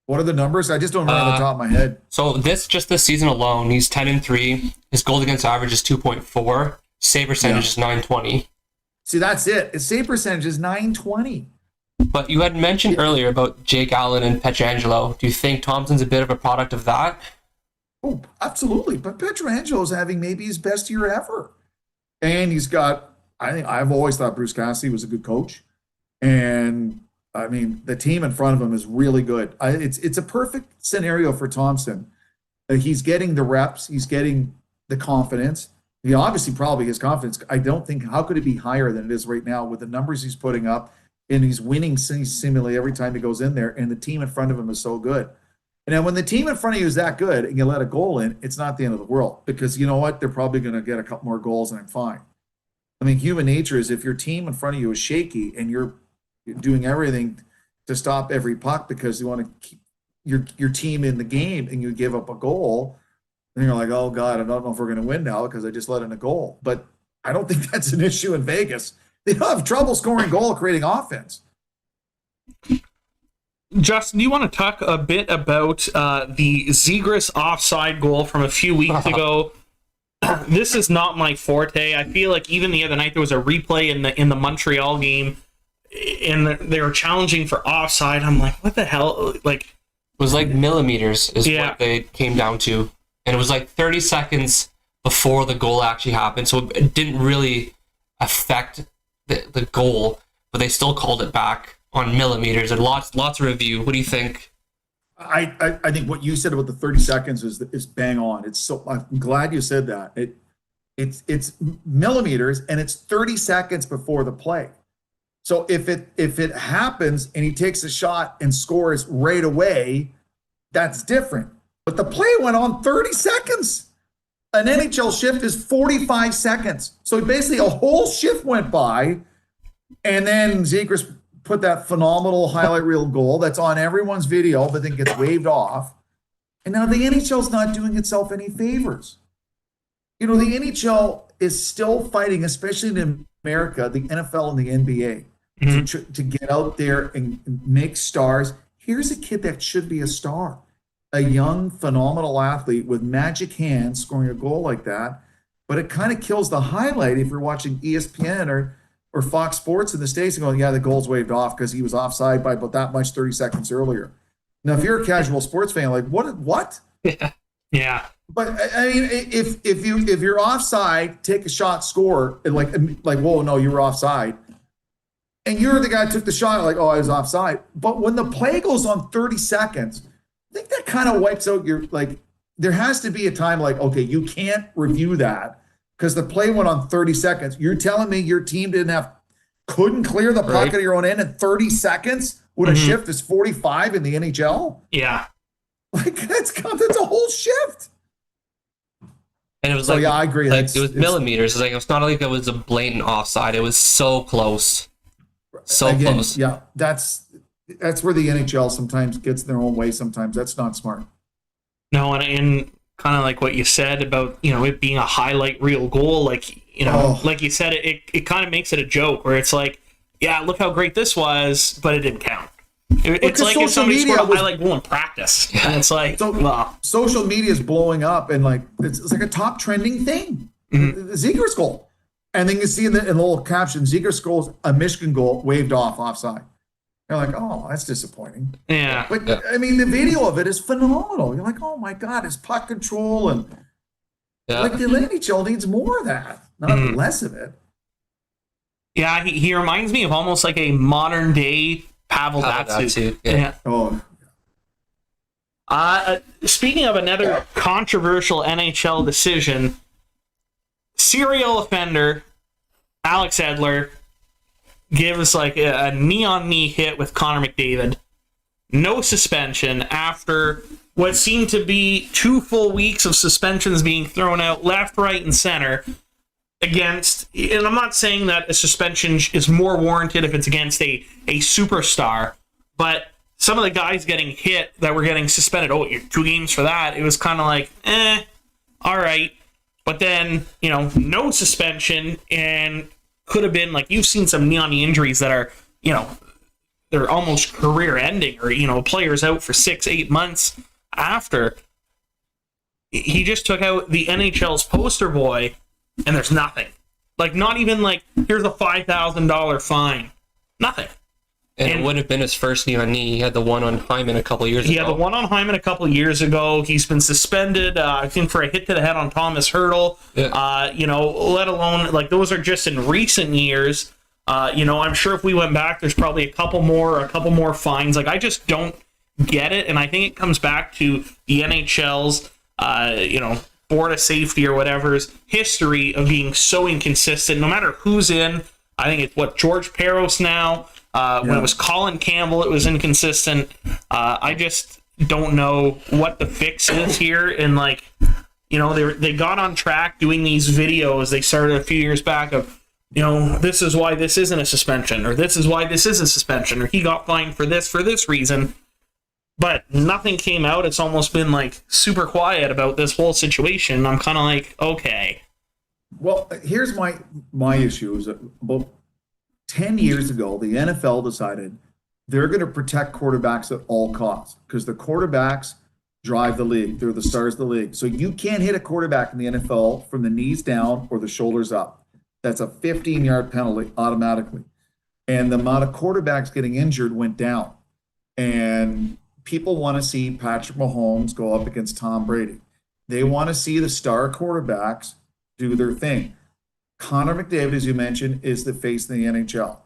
What are the numbers? I just don't remember off the top of my head. So this season alone, he's 10-3. His goals against average is 2.4. Save percentage is 920. See, that's it. His save percentage is 920. But you had mentioned earlier about Jake Allen and Pietrangelo. Do you think Thompson's a bit of a product of that? Oh, absolutely. But Pietrangelo's having maybe his best year ever. And he's got, I've always thought Bruce Cassidy was a good coach. And I mean, the team in front of him is really good. It's a perfect scenario for Thompson. He's getting the reps. He's getting the confidence. He obviously probably has confidence. I don't think, how could it be higher than it is right now with the numbers he's putting up? And he's winning seemingly every time he goes in there. And the team in front of him is so good. And then when the team in front of you is that good and you let a goal in, it's not the end of the world. Because you know what? They're probably going to get a couple more goals and I'm fine. I mean, human nature is if your team in front of you is shaky and you're doing everything to stop every puck because you want to keep your team in the game and you give up a goal, and you're like, oh God, I don't know if we're going to win now because I just let in a goal. But I don't think that's an issue in Vegas. They don't have trouble scoring goal, creating offense. Justin, do you want to talk a bit about the Zegras offside goal from a few weeks ago? This is not my forte. I feel like even the other night there was a replay in the Montreal game, and they were challenging for offside. I'm like, what the hell? Like, it was like millimeters is what they came down to, and it was like 30 seconds before the goal actually happened, so it didn't really affect the goal, but they still called it back on millimeters and lots of review. What do you think? I think what you said about the 30 seconds is bang on. It's so, I'm glad you said that. It's millimeters and it's 30 seconds before the play. So if it happens and he takes a shot and scores right away, that's different. But the play went on 30 seconds. An NHL shift is 45 seconds. So basically a whole shift went by, and then Zegras put that phenomenal highlight reel goal that's on everyone's video, but then gets waved off. And now the NHL's not doing itself any favors. You know, the NHL is still fighting, especially in America, the NFL and the NBA, to get out there and make stars. Here's a kid that should be a star. A young, phenomenal athlete with magic hands scoring a goal like that. But it kind of kills the highlight if you're watching ESPN or Fox Sports in the States and going, yeah, the goal's waved off because he was offside by about that much 30 seconds earlier. Now, if you're a casual sports fan, like, what? Yeah. But I mean, if you're offside, take a shot, score, and like, whoa, no, you were offside. And you're the guy who took the shot, like, oh, I was offside. But when the play goes on 30 seconds, I think that kind of wipes out your, like, there has to be a time like, okay, you can't review that because the play went on 30 seconds. You're telling me your team couldn't clear the puck out of your own end in 30 seconds when a shift is 45 in the NHL? Yeah. Like, that's a whole shift. And it was yeah, I agree. Like, it was millimeters. It's not like it was a blatant offside. It was so close. Close. Yeah, that's where the NHL sometimes gets their own way. Sometimes that's not smart. No, and kind of like what you said about, it being a highlight reel goal, like, like you said, it kind of makes it a joke where it's like, yeah, look how great this was, but it didn't count. It's like if somebody scored a highlight goal in practice, and it's like, social media is blowing up, and like it's like a top trending thing. Zegras goal, and then you see in the little caption, Zegras goal, a Michigan goal waved off offside. You're like, oh, that's disappointing. Yeah. But I mean, the video of it is phenomenal. You're like, oh my God, his puck control and like the NHL needs more of that, not less of it. Yeah, he reminds me of almost like a modern day Pavel Datsyuk. Yeah. Oh. Speaking of another controversial NHL decision, serial offender Alex Edler gives like a knee-on-knee hit with Connor McDavid. No suspension after what seemed to be 2 full weeks of suspensions being thrown out left, right, and center against, and I'm not saying that a suspension is more warranted if it's against a superstar, but some of the guys getting hit that were getting suspended, you're 2 games for that, it was kind of like, all right. But then, no suspension, and could have been, like, you've seen some knee-on-knee injuries that are, they're almost career-ending, or, players out for 6-8 months after. He just took out the NHL's poster boy, and there's nothing. Like, not even like, here's a $5,000 fine. Nothing. And it wouldn't have been his first knee-on-knee. He had the one on Hyman a couple years ago. He had the one on Hyman a couple years ago. He's been suspended, I think, for a hit to the head on Thomas Hurdle. Yeah. Let alone, like, those are just in recent years. I'm sure if we went back, there's probably a couple more fines. Like, I just don't get it. And I think it comes back to the NHL's, Board of Safety or whatever's history of being so inconsistent. No matter who's in, I think it's George Peros now. When it was Colin Campbell, it was inconsistent. I just don't know what the fix is here. And they got on track doing these videos. They started a few years back of, this is why this isn't a suspension, or this is why this is a suspension, or he got fined for this reason. But nothing came out. It's almost been like super quiet about this whole situation. I'm kind of like, okay. Well, here's my issue is that about 10 years ago, the NFL decided they're going to protect quarterbacks at all costs because the quarterbacks drive the league. They're the stars of the league. So you can't hit a quarterback in the NFL from the knees down or the shoulders up. That's a 15-yard penalty automatically. And the amount of quarterbacks getting injured went down. And people want to see Patrick Mahomes go up against Tom Brady. They want to see the star quarterbacks do their thing. Connor McDavid, as you mentioned, is the face of the NHL.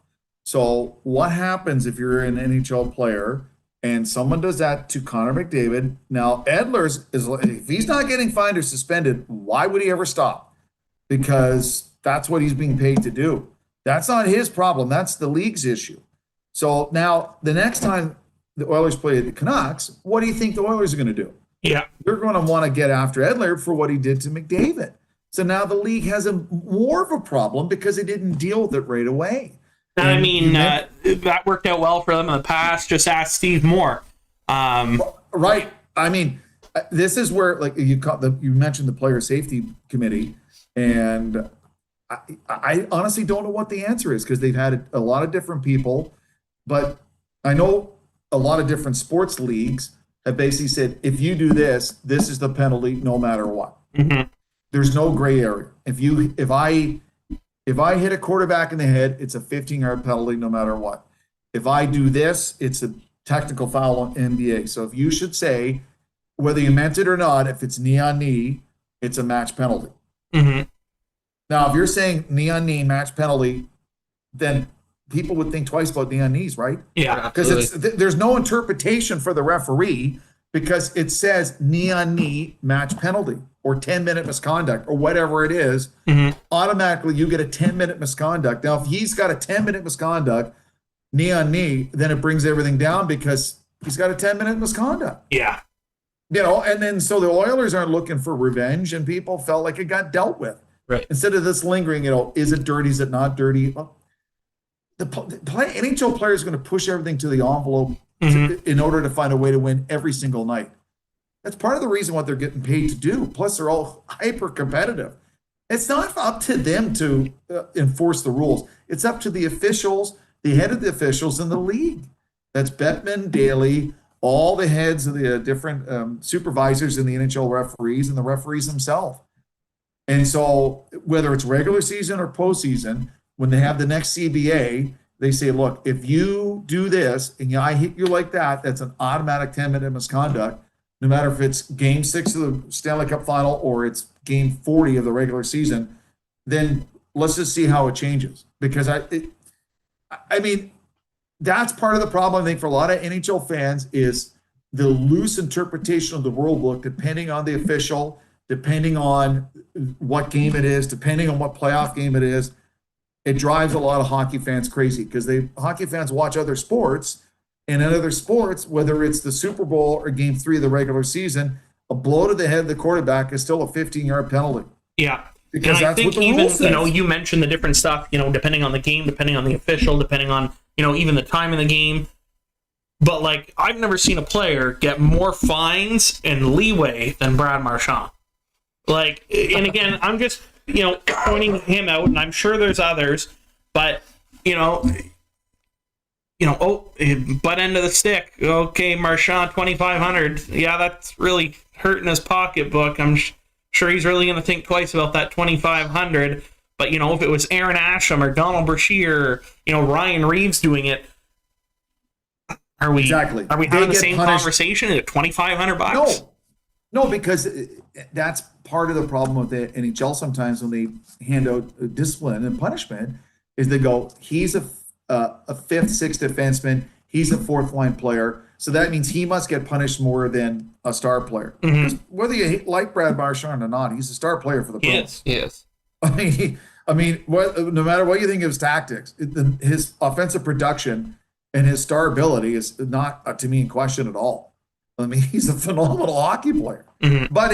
So what happens if you're an NHL player and someone does that to Connor McDavid? Now, Edler's if he's not getting fined or suspended, why would he ever stop? Because that's what he's being paid to do. That's not his problem. That's the league's issue. So now the next time the Oilers play the Canucks, what do you think the Oilers are going to do? Yeah. They're going to want to get after Edler for what he did to McDavid. So now the league has more of a problem because they didn't deal with it right away. I mean, that worked out well for them in the past. Just ask Steve Moore. Right. I mean, this is where, like, you mentioned the player safety committee, and I honestly don't know what the answer is because they've had a lot of different people, but I know a lot of different sports leagues have basically said, if you do this, this is the penalty no matter what. Mm-hmm. There's no gray area. If I hit a quarterback in the head, it's a 15-yard penalty no matter what. If I do this, it's a technical foul on NBA. So if you should say, whether you meant it or not, if it's knee on knee, it's a match penalty. Mm-hmm. Now, if you're saying knee on knee, match penalty, then people would think twice about knee on knees, right? Yeah, because there's no interpretation for the referee because it says knee on knee, match penalty, or 10-minute misconduct, or whatever it is. Mm-hmm. Automatically you get a 10-minute misconduct. Now, if he's got a 10-minute misconduct, knee on knee, then it brings everything down because he's got a 10-minute misconduct. Yeah. And then so the Oilers aren't looking for revenge, and people felt like it got dealt with. Right. Instead of this lingering, is it dirty? Is it not dirty? Well, the NHL player is going to push everything to the envelope in order to find a way to win every single night. That's part of the reason what they're getting paid to do. Plus, they're all hyper competitive. It's not up to them to enforce the rules. It's up to the officials, the head of the officials in the league. That's Bettman, Daly, all the heads of the different supervisors in the NHL referees and the referees themselves. And so whether it's regular season or postseason, when they have the next CBA, they say, look, if you do this and I hit you like that, that's an automatic 10-minute misconduct, no matter if it's game 6 of the Stanley Cup final or it's game 40 of the regular season, then let's just see how it changes. Because I mean, that's part of the problem, I think, for a lot of NHL fans is the loose interpretation of the rule book, depending on the official, depending on what game it is, depending on what playoff game it is, it drives a lot of hockey fans crazy because hockey fans watch other sports, and in other sports, whether it's the Super Bowl or Game 3 of the regular season, a blow to the head of the quarterback is still a 15-yard penalty. Yeah. Because and I think even, says. You mentioned the different stuff, depending on the game, depending on the official, depending on, even the time in the game. But, like, I've never seen a player get more fines and leeway than Brad Marchand. Like, and again, I'm just, pointing him out, and I'm sure there's others, but, butt end of the stick. Okay, Marchand, 2,500. Yeah, that's really hurting his pocketbook. I'm sure he's really going to think twice about that 2,500. But, if it was Aaron Asham or Donald Brashear, Ryan Reeves doing it, are we having the same conversation at $2,500? No, because that's part of the problem with the NHL sometimes when they hand out discipline and punishment is they go, he's a fifth, sixth defenseman, he's a fourth line player, so that means he must get punished more than a star player. Mm-hmm. Whether you like Brad Marchand or not, he's a star player for the Bruins. Yes. I mean, no matter what you think of his tactics, his offensive production and his star ability is not, to me, in question at all. I mean, he's a phenomenal hockey player. Mm-hmm. But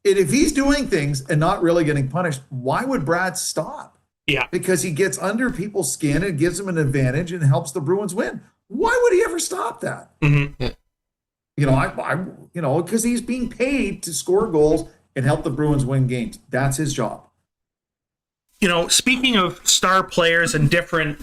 if he's doing things and not really getting punished, why would Brad stop? Yeah. Because he gets under people's skin and gives them an advantage and helps the Bruins win. Why would he ever stop that? Mm-hmm. Yeah. Because he's being paid to score goals and help the Bruins win games. That's his job. Speaking of star players and different,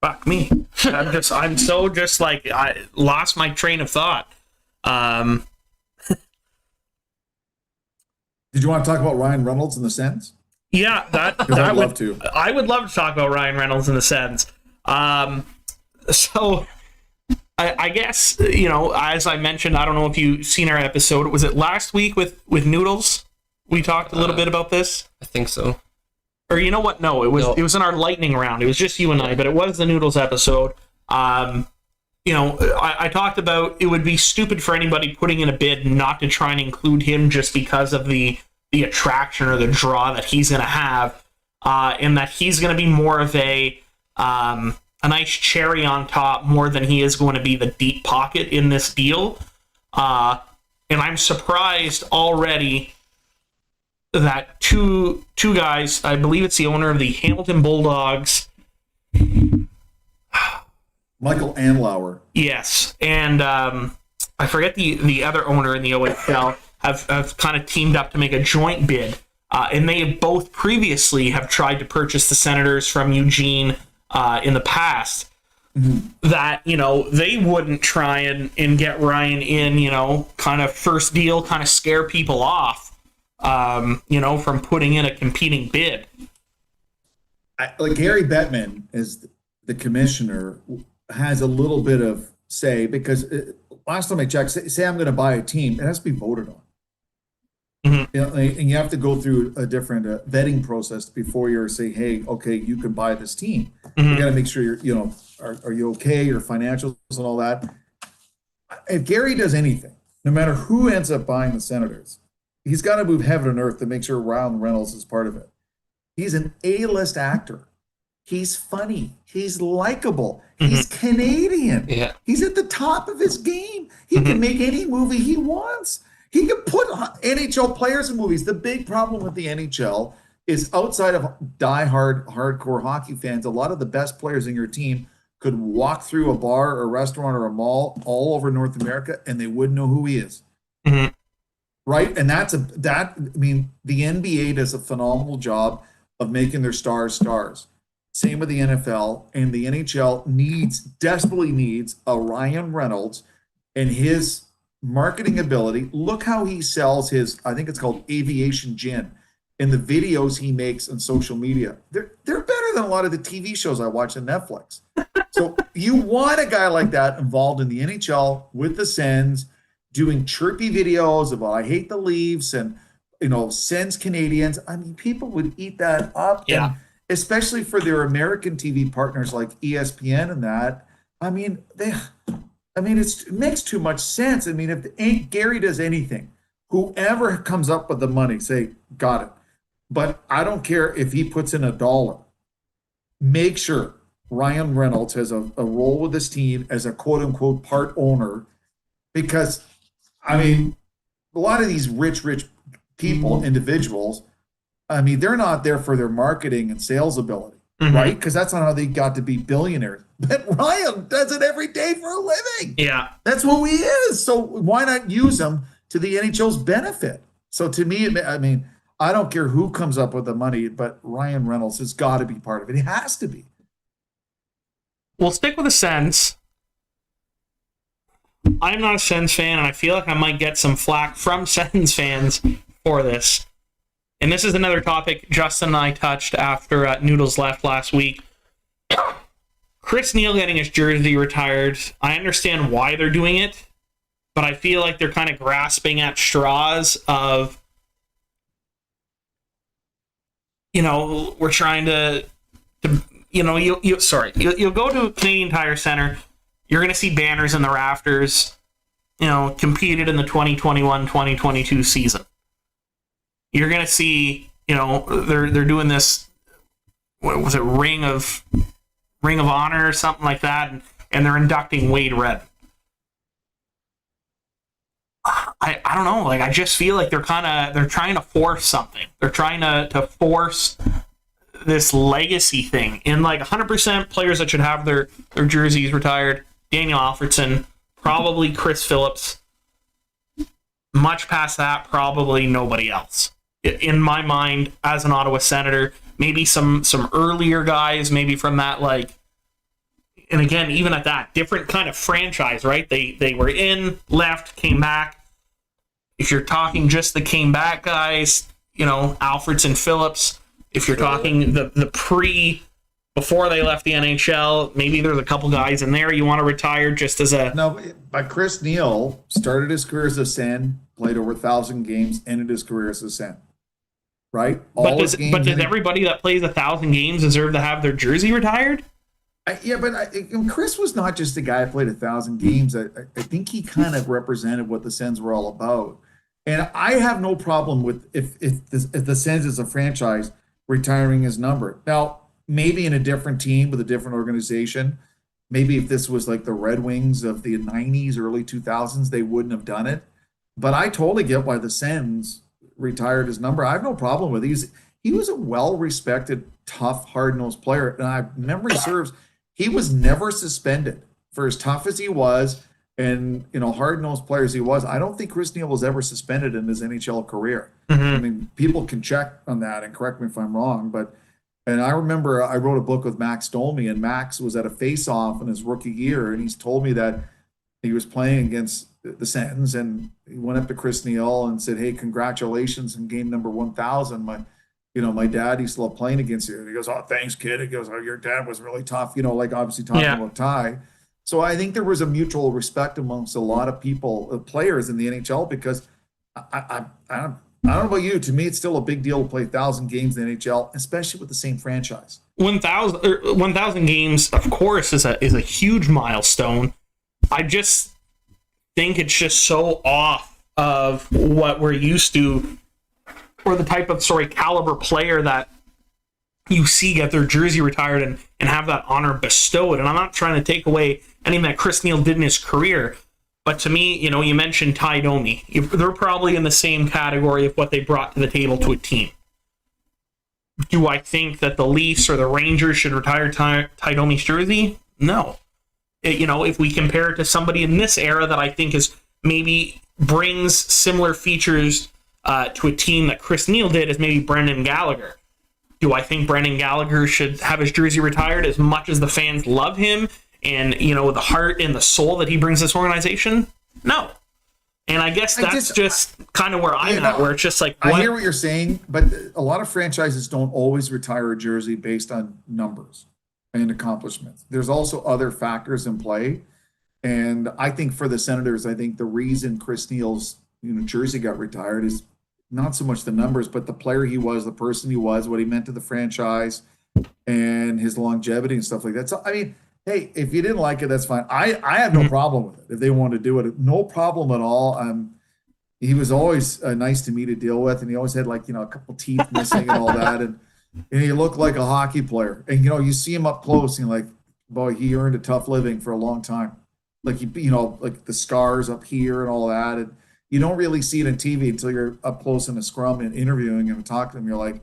fuck me. I'm so just like, I lost my train of thought. Did you want to talk about Ryan Reynolds in the Sens? Yeah, I'd love to. I would love to talk about Ryan Reynolds in the Sens. So I guess, as I mentioned, I don't know if you've seen our episode. Was it last week with Noodles? We talked a little bit about this. I think so. Or you know what? No, it was in our lightning round. It was just you and I, but it was the Noodles episode. I talked about it would be stupid for anybody putting in a bid not to try and include him just because of the attraction or the draw that he's going to have, and that he's going to be more of a nice cherry on top more than he is going to be the deep pocket in this deal. And I'm surprised already that two guys, I believe it's the owner of the Hamilton Bulldogs, Michael Andlauer. Yes, and I forget the other owner in the OHL have kind of teamed up to make a joint bid, and they have both previously have tried to purchase the Senators from Eugene in the past. Mm-hmm. That they wouldn't try and get Ryan in kind of first deal, kind of scare people off. From putting in a competing bid. Like Gary Bettman, as the commissioner, has a little bit of say because last time I checked, say I'm going to buy a team, it has to be voted on. Mm-hmm. And you have to go through a different vetting process before you say, hey, okay, you can buy this team. Mm-hmm. You got to make sure you're, are you okay, your financials and all that. If Gary does anything, no matter who ends up buying the Senators, he's got to move heaven and earth to make sure Ryan Reynolds is part of it. He's an A-list actor. He's funny. He's likable. Mm-hmm. He's Canadian. Yeah. He's at the top of his game. He mm-hmm. can make any movie he wants. He can put NHL players in movies. The big problem with the NHL is outside of diehard, hardcore hockey fans, a lot of the best players in your team could walk through a bar or a restaurant or a mall all over North America and they wouldn't know who he is. Mm-hmm. Right? And the NBA does a phenomenal job of making their stars. Same with the NFL, and the NHL desperately needs a Ryan Reynolds and his marketing ability. Look how he sells his, I think it's called Aviation Gin, and the videos he makes on social media. They're better than a lot of the TV shows I watch on Netflix. So you want a guy like that involved in the NHL with the Sens, doing chirpy videos about I hate the Leafs and Sens Canadians. I mean, people would eat that up. Yeah. especially for their American TV partners like ESPN and that. I mean, it makes too much sense. I mean, if Gary does anything, whoever comes up with the money, say, got it. But I don't care if he puts in $1. Make sure Ryan Reynolds has a role with this team as a quote unquote part owner, because I mean, a lot of these rich people, individuals, I mean, they're not there for their marketing and sales ability, right? Because that's not how they got to be billionaires. But Ryan does it every day for a living. Yeah. That's who he is. So why not use him to the NHL's benefit? So to me, I mean, I don't care who comes up with the money, but Ryan Reynolds has got to be part of it. He has to be. We'll stick with the Sens. I'm not a Sens fan, and I feel like I might get some flack from Sens fans for this. And this is another topic Justin and I touched after Noodles left last week. Chris Neil getting his jersey retired. I understand why they're doing it, but I feel like they're kind of grasping at straws of, you know, we're trying to you know, you'll go to Canadian Tire Center, you're going to see banners in the rafters, you know, competed in the 2021-2022 season. You're going to see, you know, they're doing this, what was it, Ring of Honor or something like that, and they're inducting Wade Red. I don't know, like, I just feel like they're trying to force something. They're trying to force this legacy thing. And like 100% players that should have their jerseys retired: Daniel Alfredson, probably Chris Phillips. Much past that, probably nobody else. In my mind, as an Ottawa Senator, maybe some earlier guys, maybe from that, like, and again, even at that, different kind of franchise, right? They were in, left, came back. If you're talking just the came back guys, you know, Alfredson, Phillips. If you're talking the before they left the NHL, maybe there's a couple guys in there you want to retire just as a... No, but Chris Neil started his career as a Sen, played over 1,000 games, ended his career as a Sen. Right? But does everybody that plays 1,000 games deserve to have their jersey retired? Chris was not just a guy who played 1,000 games. I think he kind of represented what the Sens were all about. And I have no problem with if the Sens is a franchise retiring his number. Now, maybe in a different team with a different organization, maybe if this was like the Red Wings of the 90s, early 2000s, they wouldn't have done it. But I totally get why the Sens retired his number. I have no problem with it. He was a well-respected, tough, hard-nosed player. And memory serves, he was never suspended for as tough as he was and, you know, hard-nosed player as he was. I don't think Chris Neil was ever suspended in his NHL career. I mean, people can check on that and correct me if I'm wrong, and I remember I wrote a book with Max Dolmy, and Max was at a face-off in his rookie year, and he's told me that he was playing against the Sens, and he went up to Chris Neil and said, "Hey, congratulations in game number 1,000. My dad used to love playing against you." And he goes, "Oh, thanks, kid." He goes, "Oh, your dad was really tough." You know, like obviously talking about Ty. So I think there was a mutual respect amongst a lot of people, players in the NHL, because I don't know about you. To me, it's still a big deal to play 1,000 games in the NHL, especially with the same franchise. 1,000 games, of course, is a huge milestone. I just think it's just so off of what we're used to, or the type of caliber player that you see get their jersey retired and have that honor bestowed. And I'm not trying to take away anything that Chris Neil did in his career. But to me, you know, you mentioned Ty Domi. They're probably in the same category of what they brought to the table to a team. Do I think that the Leafs or the Rangers should retire Ty Domi's jersey? No. You know, if we compare it to somebody in this era that I think is maybe brings similar features to a team that Chris Neil did, as maybe Brendan Gallagher. Do I think Brendan Gallagher should have his jersey retired as much as the fans love him? And, you know, the heart and the soul that he brings this organization? No. And I guess that's just kind of where I'm at, where it's just like... I hear what you're saying, but a lot of franchises don't always retire a jersey based on numbers and accomplishments. There's also other factors in play. And I think for the Senators, I think the reason Chris Neil's jersey got retired is not so much the numbers, but the player he was, the person he was, what he meant to the franchise. and his longevity and stuff like that. So I mean, hey, if you didn't like it, that's fine. I have no problem with it if they want to do it. No problem at all. He was always nice to me to deal with, and he always had like a couple teeth missing and all that, and he looked like a hockey player. And you see him up close, and you're like, boy, he earned a tough living for a long time. Like like the scars up here and all that, and you don't really see it on TV until you're up close in a scrum and interviewing him and talking to him. You're like,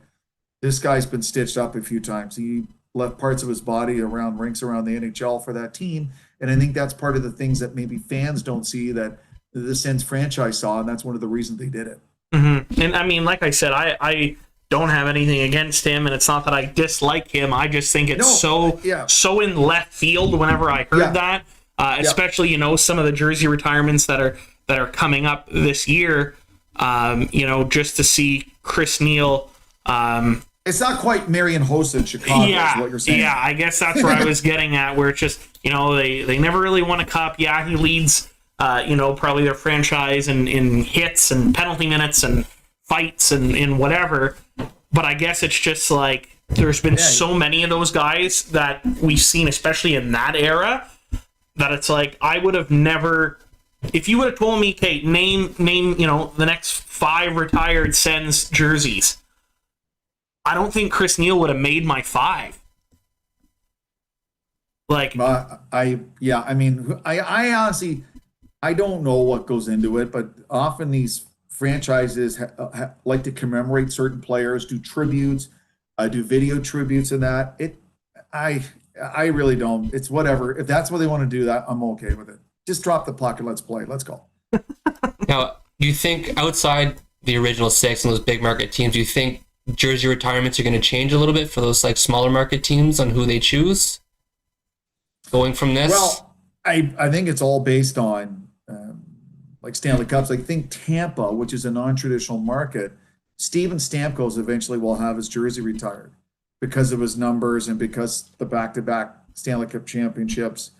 this guy's been stitched up a few times. He left parts of his body around rinks around the NHL for that team, and I think that's part of the things that maybe fans don't see that the Sens franchise saw, and that's one of the reasons they did it. Mm-hmm. And I mean, like I said, I don't have anything against him, and it's not that I dislike him. I just think it's so in left field whenever I heard that, especially some of the jersey retirements that are coming up this year. Just to see Chris Neil. It's not quite Marian Hossa in Chicago, is what you're saying. Yeah, I guess that's where I was getting at, where it's just they never really won a cup. Yeah, he leads. Probably their franchise in hits and penalty minutes and fights and whatever. But I guess it's just like there's been so many of those guys that we've seen, especially in that era, that it's like I would have never. If you would have told me, Kate, name the next 5 retired Sens jerseys, I don't think Chris Neil would have made my 5. Like I honestly. I don't know what goes into it, but often these franchises like to commemorate certain players, do tributes, do video tributes, and that. I really don't. It's whatever. If that's what they want to do, that I'm okay with it. Just drop the puck and let's play. Let's go. Now, do you think outside the original 6 and those big market teams, do you think jersey retirements are going to change a little bit for those like smaller market teams on who they choose going from this? Well, I think it's all based on like Stanley Cups. I think Tampa, which is a non-traditional market, Steven Stamkos eventually will have his jersey retired because of his numbers and because the back-to-back Stanley Cup championships.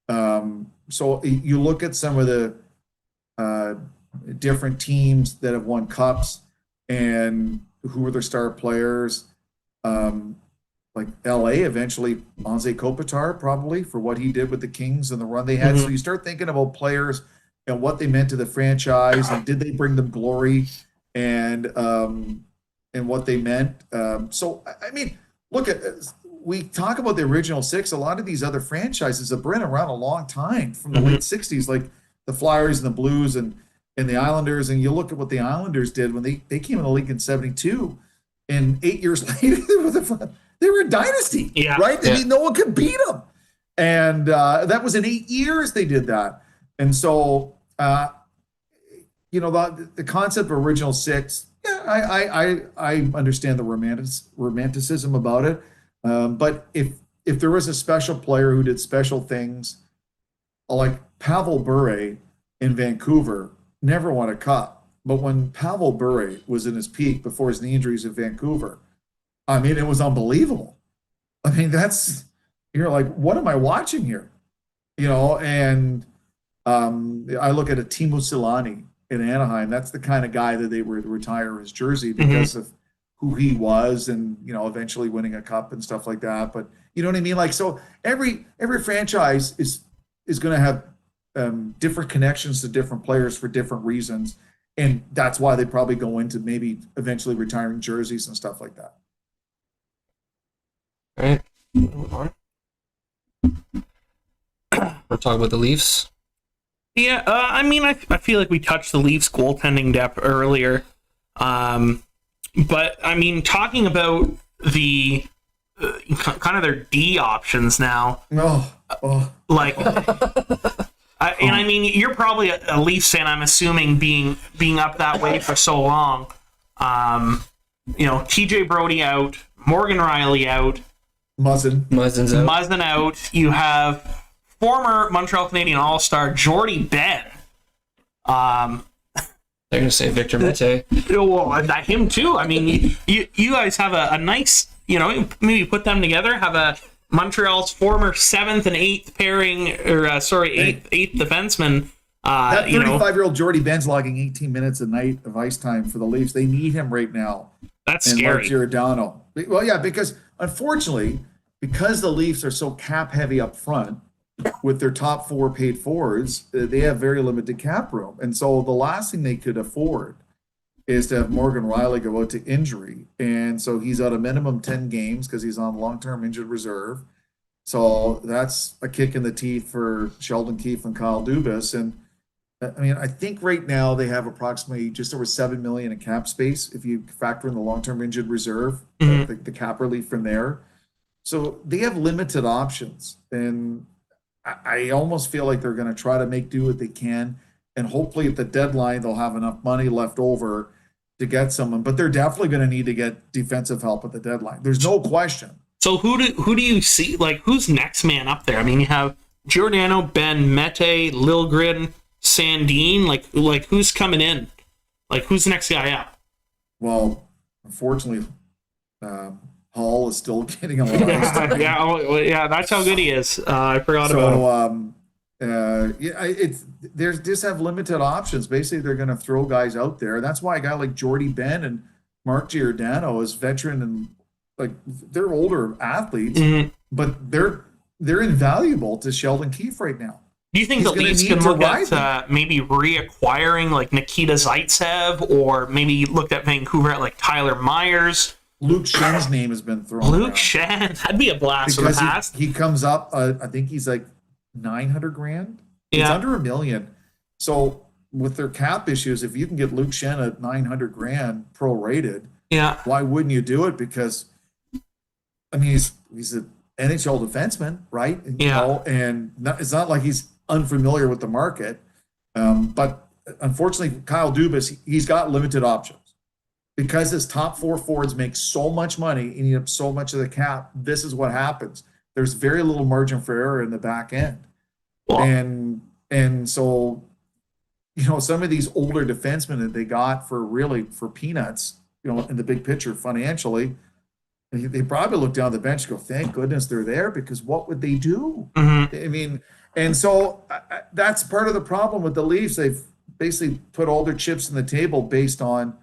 So you look at some of the different teams that have won cups and who are their star players. Like LA, eventually Anze Kopitar, probably for what he did with the Kings and the run they had. So you start thinking about players and what they meant to the franchise, and did they bring them glory, and what they meant. So I mean, look at, we talk about the original 6. A lot of these other franchises have been around a long time, from the late 60s, like the Flyers and the Blues and the Islanders. And you look at what the Islanders did when they came in the league in 72, and 8 years later they were a dynasty, right? I mean, no one could beat them. And that was in 8 years they did that. And so, the concept of original 6, I understand the romanticism about it. But if there was a special player who did special things, like Pavel Bure in Vancouver, never won a cup. But when Pavel Bure was in his peak before his knee injuries in Vancouver, I mean, it was unbelievable. I mean, you're like, what am I watching here? And I look at a Timo Silani in Anaheim. That's the kind of guy that they would retire his jersey because of who he was, and eventually winning a cup and stuff like that. But you know what I mean? Like, so every franchise is going to have different connections to different players for different reasons, and that's why they probably go into maybe eventually retiring jerseys and stuff like that. All right, move on. We'll talk about the Leafs. Yeah, I mean, I feel like we touched the Leafs goaltending depth earlier. But, I mean, talking about the kind of their D options now. Like, and I mean, you're probably a Leafs fan, I'm assuming, being up that way for so long. TJ Brody out, Morgan Riley out. Muzzin out. You have former Montreal Canadian All-Star Jordy Ben. They're going to say Victor Mete. Well, him too. I mean, you guys have a nice, maybe put them together, have a Montreal's former 7th and 8th pairing, eighth defenseman. That 35-year-old Jordy Ben's logging 18 minutes a night of ice time for the Leafs. They need him right now. That's and Mark scary. Giordano. Well, yeah, because unfortunately, because the Leafs are so cap heavy up front with their top four paid forwards, they have very limited cap room. And so the last thing they could afford is to have Morgan Riley go out to injury. And so he's out a minimum 10 games because he's on long-term injured reserve. So that's a kick in the teeth for Sheldon Keefe and Kyle Dubas. And I mean, I think right now they have approximately just over 7 million in cap space if you factor in the long-term injured reserve, the cap relief from there. So they have limited options, and I almost feel like they're going to try to make do what they can, and hopefully at the deadline they'll have enough money left over to get someone. But they're definitely going to need to get defensive help at the deadline. There's no question. So who do you see? Like, who's next man up there? I mean, you have Giordano, Ben, Mete, Liljegren, Sandin. Like who's coming in? Like, who's the next guy up? Well, unfortunately, Hall is still getting a lot of yeah, that's how good he is. I forgot about him. There's just have limited options. Basically, they're going to throw guys out there. That's why a guy like Jordy Ben and Mark Giordano is veteran and like they're older athletes, but they're invaluable to Sheldon Keefe right now. Do you think the Leafs can look at maybe reacquiring like Nikita Zaitsev, or maybe look at Vancouver at like Tyler Myers? Luke Schen's name has been thrown Luke around. Schenn, that'd be a blast from the past. He comes up, I think he's like 900 grand. It's Yeah. under $1 million. So with their cap issues, if you can get Luke Schenn at 900 grand prorated, Yeah. why wouldn't you do it? Because I mean, he's an NHL defenseman, right? And it's not like he's unfamiliar with the market. But unfortunately, Kyle Dubas, he's got limited options. Because his top four forwards make so much money and eat up so much of the cap, this is what happens. There's very little margin for error in the back end. Well, and so, some of these older defensemen that they got for peanuts, in the big picture financially, they probably look down the bench and go, thank goodness they're there, because what would they do? I mean, and so that's part of the problem with the Leafs. They've basically put all their chips on the table based on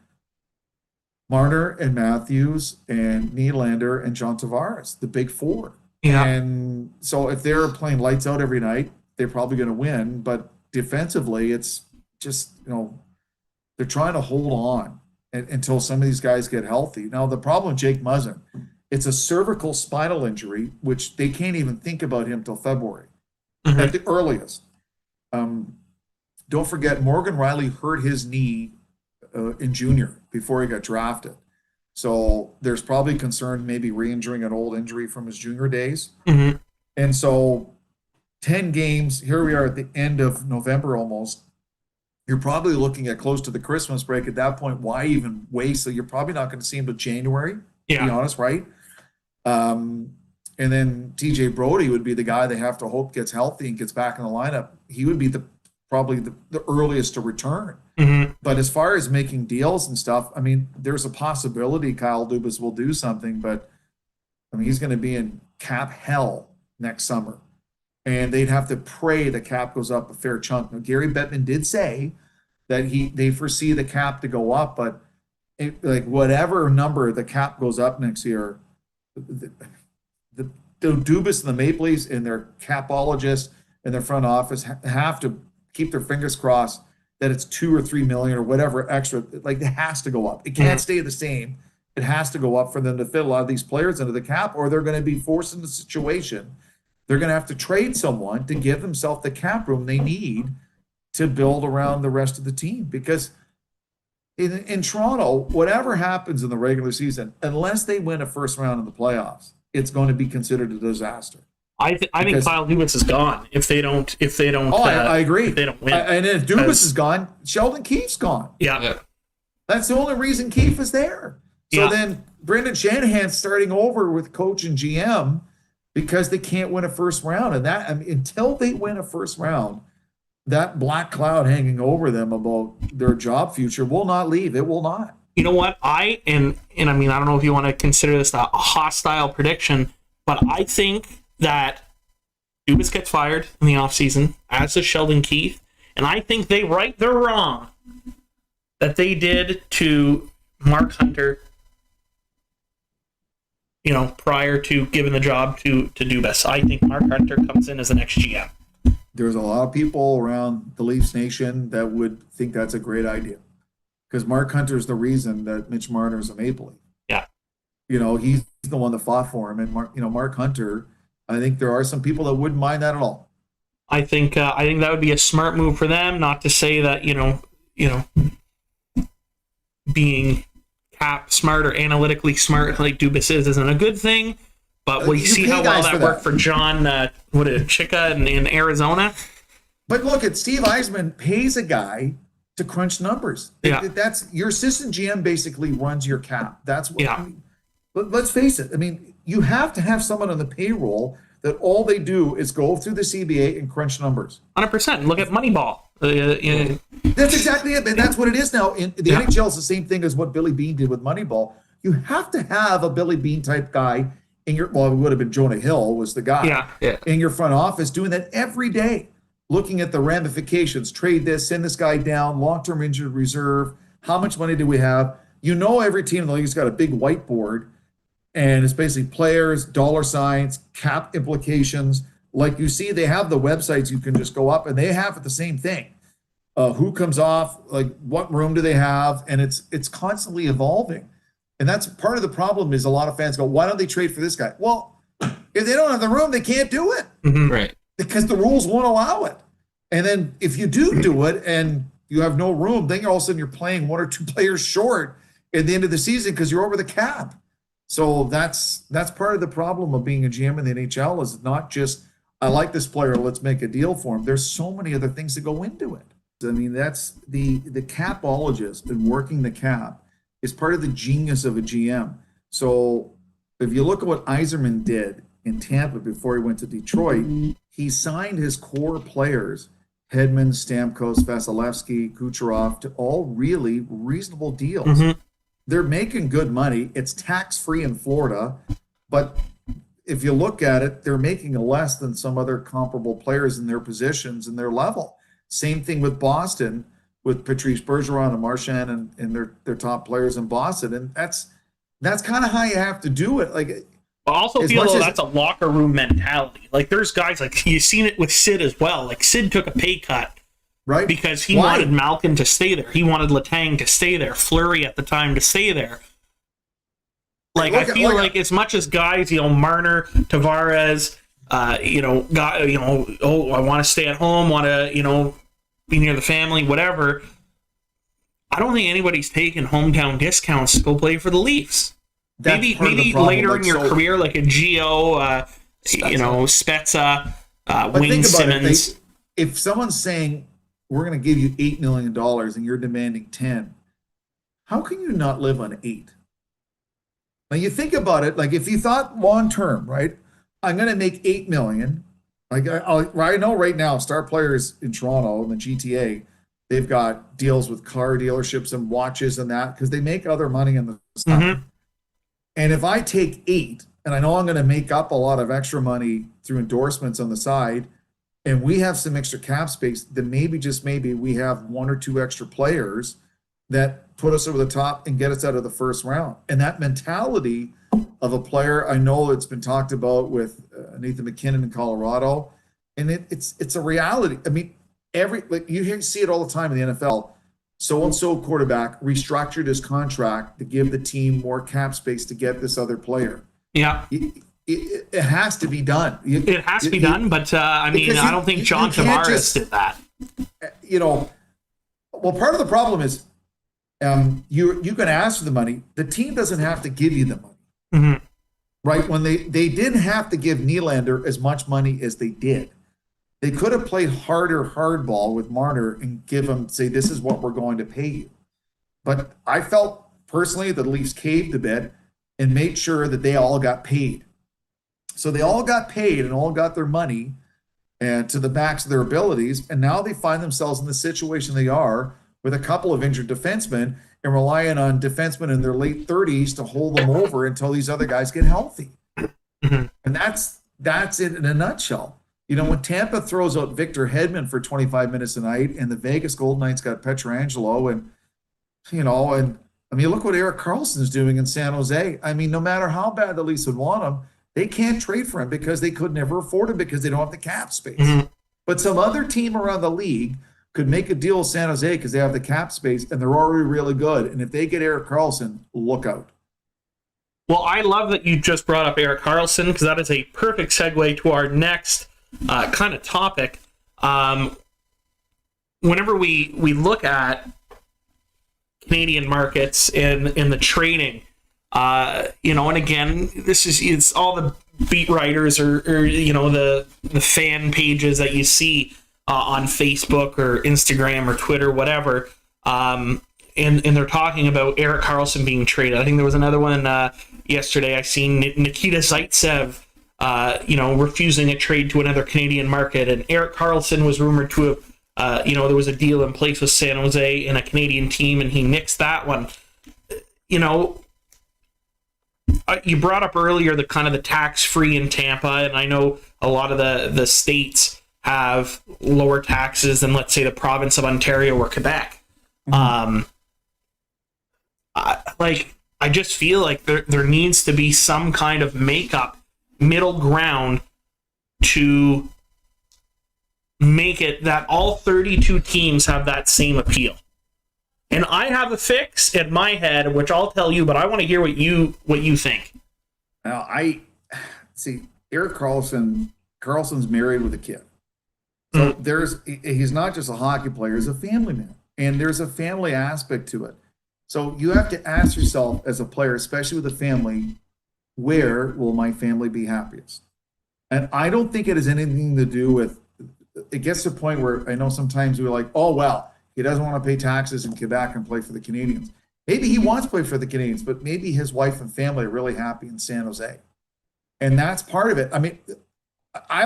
Marner and Matthews and Nylander and John Tavares, the big four. Yeah. And so if they're playing lights out every night, they're probably going to win. But defensively, it's just, they're trying to hold on until some of these guys get healthy. Now, the problem with Jake Muzzin, it's a cervical spinal injury, which they can't even think about him till February at the earliest. Don't forget, Morgan Riley hurt his knee in junior before he got drafted. So there's probably concern maybe re-injuring an old injury from his junior days. And so 10 games, here we are at the end of November almost. You're probably looking at close to the Christmas break. At that point, why even waste? So you're probably not going to see him till January, to be honest, right? And then TJ Brody would be the guy they have to hope gets healthy and gets back in the lineup. He would be probably the earliest to return. But as far as making deals and stuff, I mean, there's a possibility Kyle Dubas will do something, but I mean, he's going to be in cap hell next summer. And they'd have to pray the cap goes up a fair chunk. Now, Gary Bettman did say that they foresee the cap to go up, but whatever number the cap goes up next year, the Dubas and the Maple Leafs and their capologists and their front office have to keep their fingers crossed that it's 2 or 3 million or whatever extra. Like, it has to go up. It can't stay the same. It has to go up for them to fit a lot of these players into the cap, or they're going to be forced into a situation. They're going to have to trade someone to give themselves the cap room they need to build around the rest of the team. Because in Toronto, whatever happens in the regular season, unless they win a first round in the playoffs, it's going to be considered a disaster. I think Kyle Dubas is gone if they don't. I agree. If they don't win, and if Dubas is gone, Sheldon Keefe's gone. Yeah. That's the only reason Keefe is there. So then Brendan Shanahan's starting over with coach and GM because they can't win a first round. And until they win a first round, that black cloud hanging over them about their job future will not leave. It will not. You know what? I mean, I don't know if you want to consider this a hostile prediction, but I think that Dubas gets fired in the offseason, as does Sheldon Keefe, and I think they right their wrong that they did to Mark Hunter prior to giving the job to Dubas. I think Mark Hunter comes in as the next GM. There's a lot of people around the Leafs Nation that would think that's a great idea, because Mark Hunter is the reason that Mitch Marner is a Maple Leaf. Yeah. He's the one that fought for him. And Mark Hunter, I think there are some people that wouldn't mind that at all. I think that would be a smart move for them. Not to say that being cap smart or analytically smart like Dubas isn't a good thing. But we see how well that worked for John Chica in Arizona. But look, Steve Eisman pays a guy to crunch numbers. Yeah. That's your assistant GM basically runs your cap. That's what. Yeah. Let's face it. I mean, you have to have someone on the payroll that all they do is go through the CBA and crunch numbers. 100%. Look at Moneyball. That's exactly it, and that's what it is now. In the NHL is the same thing as what Billy Beane did with Moneyball. You have to have a Billy Beane type guy in your. Well, it would have been Jonah Hill was the guy. In your front office doing that every day, looking at the ramifications. Trade this, send this guy down. Long-term injured reserve. How much money do we have? Every team in the league's got a big whiteboard, and it's basically players, dollar signs, cap implications. Like you see, they have the websites you can just go up, and they have the same thing. Who comes off? Like what room do they have? And it's constantly evolving. And that's part of the problem. Is a lot of fans go, "Why don't they trade for this guy?" Well, if they don't have the room, they can't do it, right? Because the rules won't allow it. And then if you do it, and you have no room, then all of a sudden you're playing one or two players short at the end of the season because you're over the cap. So that's part of the problem of being a GM in the NHL. Is not just, I like this player, let's make a deal for him. There's so many other things that go into it. I mean, that's the capologist and working the cap is part of the genius of a GM. So if you look at what Yzerman did in Tampa before he went to Detroit, he signed his core players, Hedman, Stamkos, Vasilevsky, Kucherov, to all really reasonable deals. Mm-hmm. They're making good money. It's tax-free in Florida, but if you look at it, they're making less than some other comparable players in their positions and their level. Same thing with Boston, with Patrice Bergeron and Marchand and their top players in Boston. And that's kind of how you have to do it. Like, I also feel that's a locker room mentality. Like there's guys like you've seen it with Sid as well. Like Sid took a pay cut, right? Because he wanted Malkin to stay there. He wanted Letang to stay there. Fleury at the time to stay there. Like I feel like as much as guys, Marner, Tavares, I want to stay at home, want to, be near the family, whatever. I don't think anybody's taking hometown discounts to go play for the Leafs. Maybe later in your career, like a Gio, Spezza, Wayne Simmons. If someone's saying we're going to give you $8 million and you're demanding 10, how can you not live on 8? Now you think about it, like if you thought long term, right? I'm going to make $8 million. Like I know right now, star players in Toronto and the GTA, they've got deals with car dealerships and watches and that because they make other money in the stuff. Mm-hmm. And if I take 8, and I know I'm going to make up a lot of extra money through endorsements on the side, and we have some extra cap space, then maybe, just maybe, we have 1 or 2 extra players that put us over the top and get us out of the first round. And that mentality of a player, I know it's been talked about with Nathan McKinnon in Colorado, and it's a reality. I mean, you see it all the time in the NFL. So-and-so quarterback restructured his contract to give the team more cap space to get this other player. Yeah. It has to be done. It has to be done, but I don't think John Tavares did that. Well, part of the problem is you can ask for the money. The team doesn't have to give you the money. Mm-hmm. Right? When they didn't have to give Nylander as much money as they did. They could have played hardball with Marner and give him, say, this is what we're going to pay you. But I felt personally that the Leafs caved a bit and made sure that they all got paid. So they all got paid and all got their money and to the max of their abilities. And now they find themselves in the situation they are with a couple of injured defensemen and relying on defensemen in their late 30s to hold them over until these other guys get healthy. Mm-hmm. And that's it in a nutshell. When Tampa throws out Victor Hedman for 25 minutes a night and the Vegas Golden Knights got Pietrangelo and I mean, look what Eric Carlson's doing in San Jose. I mean, no matter how bad the Leafs would want him, they can't trade for him because they could never afford him because they don't have the cap space. Mm-hmm. But some other team around the league could make a deal with San Jose because they have the cap space and they're already really good. And if they get Eric Carlson, look out. Well, I love that you just brought up Eric Carlson because that is a perfect segue to our next kind of topic. Whenever we look at Canadian markets in the trading, and again, it's all the beat writers or the fan pages that you see on Facebook or Instagram or Twitter, whatever, and they're talking about Eric Carlson being traded. I think there was another one yesterday. I seen Nikita Zaitsev, refusing a trade to another Canadian market, and Eric Carlson was rumored to have. There was a deal in place with San Jose and a Canadian team, and he nixed that one. You brought up earlier the kind of the tax-free in Tampa, and I know a lot of the states have lower taxes than, let's say, the province of Ontario or Quebec. Mm-hmm. I just feel like there needs to be some kind of middle ground to make it that all 32 teams have that same appeal. And I have a fix in my head, which I'll tell you, but I want to hear what you think. Now, I see Eric Carlson's married with a kid. So he's not just a hockey player, he's a family man. And there's a family aspect to it. So you have to ask yourself as a player, especially with a family, where will my family be happiest? And I don't think it has anything to do with, it gets to a point where I know sometimes we're like, oh, well, he doesn't want to pay taxes in Quebec and play for the Canadians. Maybe he wants to play for the Canadians, but maybe his wife and family are really happy in San Jose. And that's part of it. I mean, I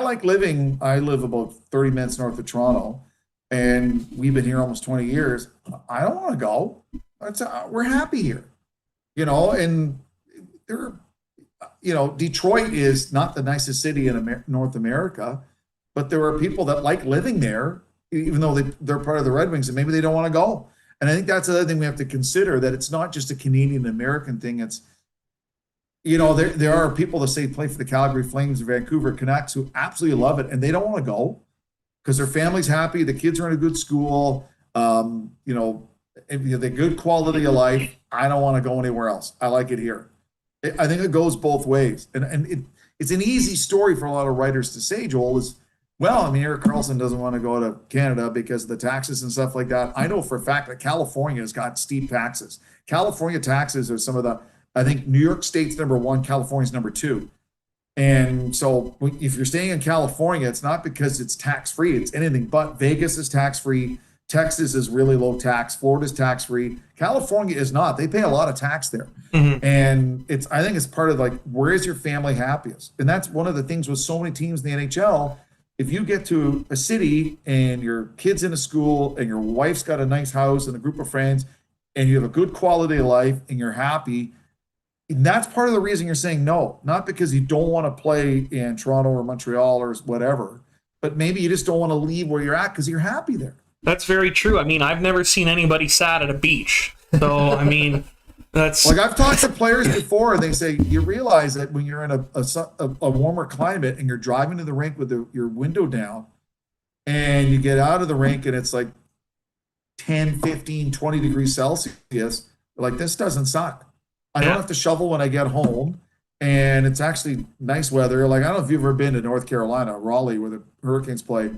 live about 30 minutes north of Toronto, and we've been here almost 20 years. I don't want to go. We're happy here, and Detroit is not the nicest city in North America, but there are people that like living there, even though they're part of the Red Wings, and maybe they don't want to go. And I think that's the other thing we have to consider, that it's not just a Canadian-American thing. It's, there are people that say play for the Calgary Flames or Vancouver Canucks who absolutely love it, and they don't want to go because their family's happy, the kids are in a good school, the good quality of life. I don't want to go anywhere else. I like it here. I think it goes both ways. And it's an easy story for a lot of writers to say, Joel, is, well, I mean, Eric Carlson doesn't want to go to Canada because of the taxes and stuff like that. I know for a fact that California has got steep taxes. California taxes are some of the, I think New York State's number one, California's number two. And so if you're staying in California, it's not because it's tax-free. It's anything but. Vegas is tax-free. Texas is really low tax. Florida's tax-free. California is not. They pay a lot of tax there. Mm-hmm. And I think it's part of where is your family happiest? And that's one of the things with so many teams in the NHL. If you get to a city and your kid's in a school and your wife's got a nice house and a group of friends and you have a good quality of life and you're happy, and that's part of the reason you're saying no, not because you don't want to play in Toronto or Montreal or whatever, but maybe you just don't want to leave where you're at because you're happy there. That's very true. I mean, I've never seen anybody sad at a beach. So, I mean, that's... I've talked to players before, and they say you realize that when you're in a warmer climate and you're driving to the rink with your window down and you get out of the rink and it's like 10, 15, 20 degrees Celsius, like, this doesn't suck. I don't have to shovel when I get home, and it's actually nice weather. Like, I don't know if you've ever been to North Carolina, Raleigh, where the Hurricanes play.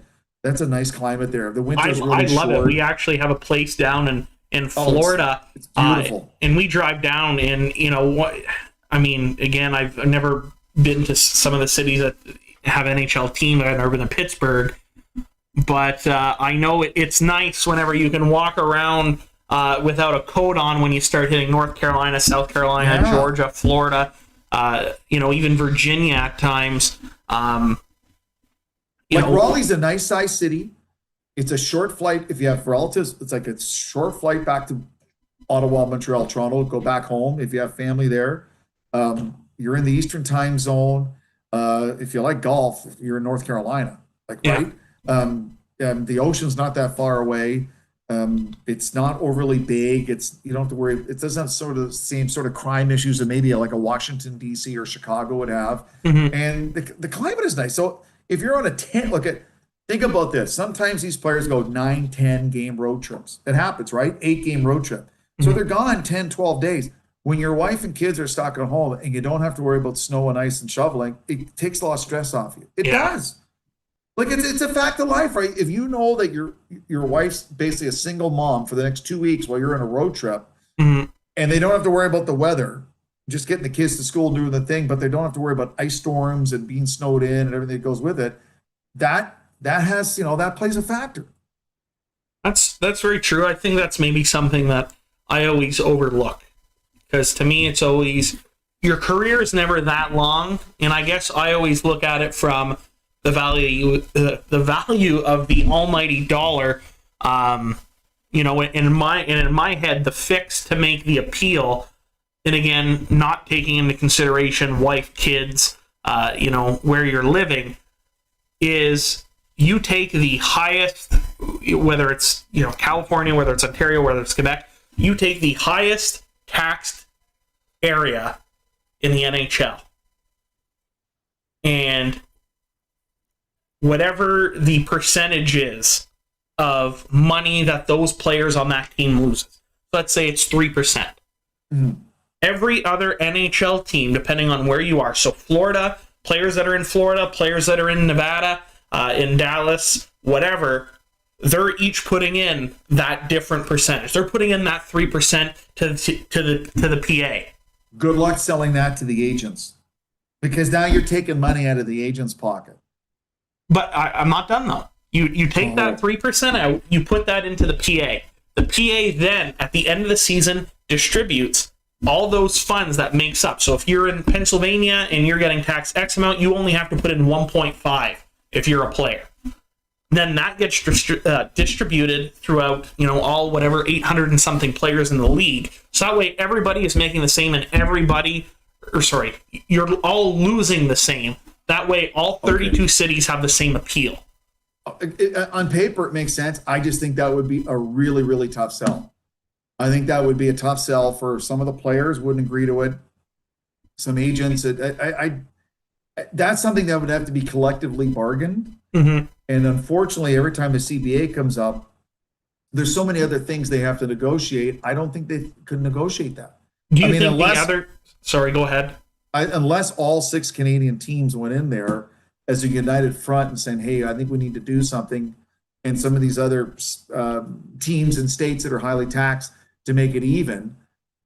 That's a nice climate there. The winter's really short. I love it. We actually have a place down in Florida. It's beautiful. And we drive down, and again, I've never been to some of the cities that have NHL teams. I've never been to Pittsburgh. But I know it's nice whenever you can walk around without a coat on when you start hitting North Carolina, South Carolina, Georgia, Florida, even Virginia at times. Raleigh's a nice sized city. It's a short flight. If you have relatives, it's like a short flight back to Ottawa, Montreal, Toronto, go back home. If you have family there, you're in the Eastern time zone. If you like golf, you're in North Carolina, right? The ocean's not that far away. It's not overly big. You don't have to worry. It doesn't have sort of the same sort of crime issues that maybe like a Washington D.C. or Chicago would have. And the climate is nice. So if you're on a 10, think about this. Sometimes these players go 9, 10 game road trips. It happens, right? 8-game road trip. So they're gone 10, 12 days. When your wife and kids are stuck at home and you don't have to worry about snow and ice and shoveling, it takes a lot of stress off you. It does. Like it's a fact of life, right? If you know that your wife's basically a single mom for the next 2 weeks while you're on a road trip, and they don't have to worry about the weather, just getting the kids to school, doing the thing, but they don't have to worry about ice storms and being snowed in and everything that goes with it. That has, that plays a factor. That's very true. I think that's maybe something that I always overlook, because to me it's always, your career is never that long, and I guess I always look at it from the value of the almighty dollar. In my head, the fix to make the appeal, and again, not taking into consideration wife, kids, where you're living, is you take the highest, whether it's California, whether it's Ontario, whether it's Quebec, you take the highest taxed area in the NHL, and whatever the percentage is of money that those players on that team loses. Let's say it's 3%. Every other NHL team, depending on where you are, so Florida, players that are in Florida, players that are in Nevada, in Dallas, whatever, they're each putting in that different percentage. They're putting in that 3% to the PA. Good luck selling that to the agents, because now you're taking money out of the agent's pocket. But I'm not done, though. You take that 3% out, you put that into the PA. The PA then, at the end of the season, distributes all those funds that makes up. So if you're in Pennsylvania and you're getting taxed X amount, you only have to put in 1.5 if you're a player. Then that gets distributed throughout, all whatever 800 and something players in the league. So that way everybody is making the same, and you're all losing the same. That way, all 32 cities have the same appeal. On paper, it makes sense. I just think that would be a really, really tough sell. I think that would be a tough sell for some of the players. Wouldn't agree to it. Some agents, that's something that would have to be collectively bargained. And unfortunately, every time the CBA comes up, there's so many other things they have to negotiate. I don't think they could negotiate that. Do you think Sorry, go ahead. Unless all 6 Canadian teams went in there as a united front and saying, hey, I think we need to do something, and some of these other teams and states that are highly taxed to make it even.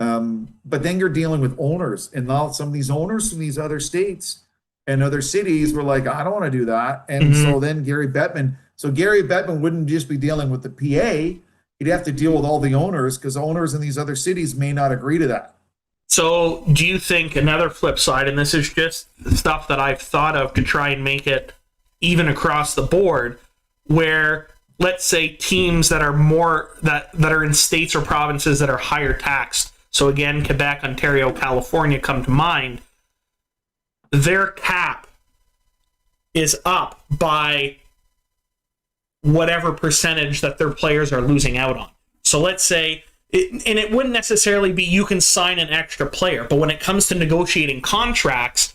But then you're dealing with owners, and now some of these owners from these other states and other cities were like, I don't want to do that. And so then Gary Bettman wouldn't just be dealing with the PA. He'd have to deal with all the owners, because owners in these other cities may not agree to that. So do you think, another flip side, and this is just stuff that I've thought of to try and make it even across the board, where let's say teams that are more that are in states or provinces that are higher taxed, so again, Quebec, Ontario, California come to mind, their cap is up by whatever percentage that their players are losing out on. So let's say, and it wouldn't necessarily be you can sign an extra player, but when it comes to negotiating contracts,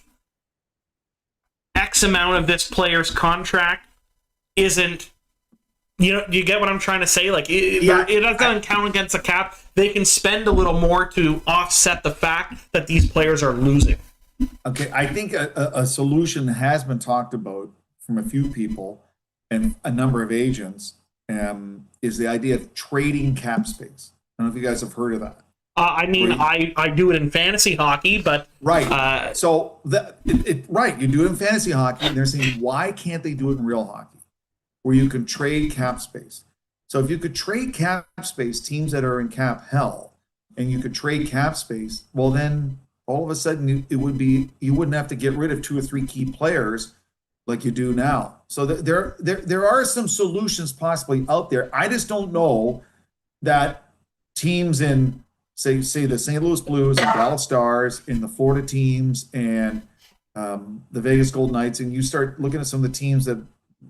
X amount of this player's contract isn't, do you get what I'm trying to say? Like, it doesn't count against the cap. They can spend a little more to offset the fact that these players are losing. Okay, I think a solution has been talked about from a few people and a number of agents, is the idea of trading cap space. I don't know if you guys have heard of that. I do it in fantasy hockey, but right. You do it in fantasy hockey, and they're saying, why can't they do it in real hockey, where you can trade cap space? So if you could trade cap space, teams that are in cap hell, and you could trade cap space, well, then all of a sudden you wouldn't have to get rid of 2 or 3 key players like you do now. So there are some solutions possibly out there. I just don't know that teams in say the St. Louis Blues and Dallas Stars, in the Florida teams and the Vegas Golden Knights, and you start looking at some of the teams that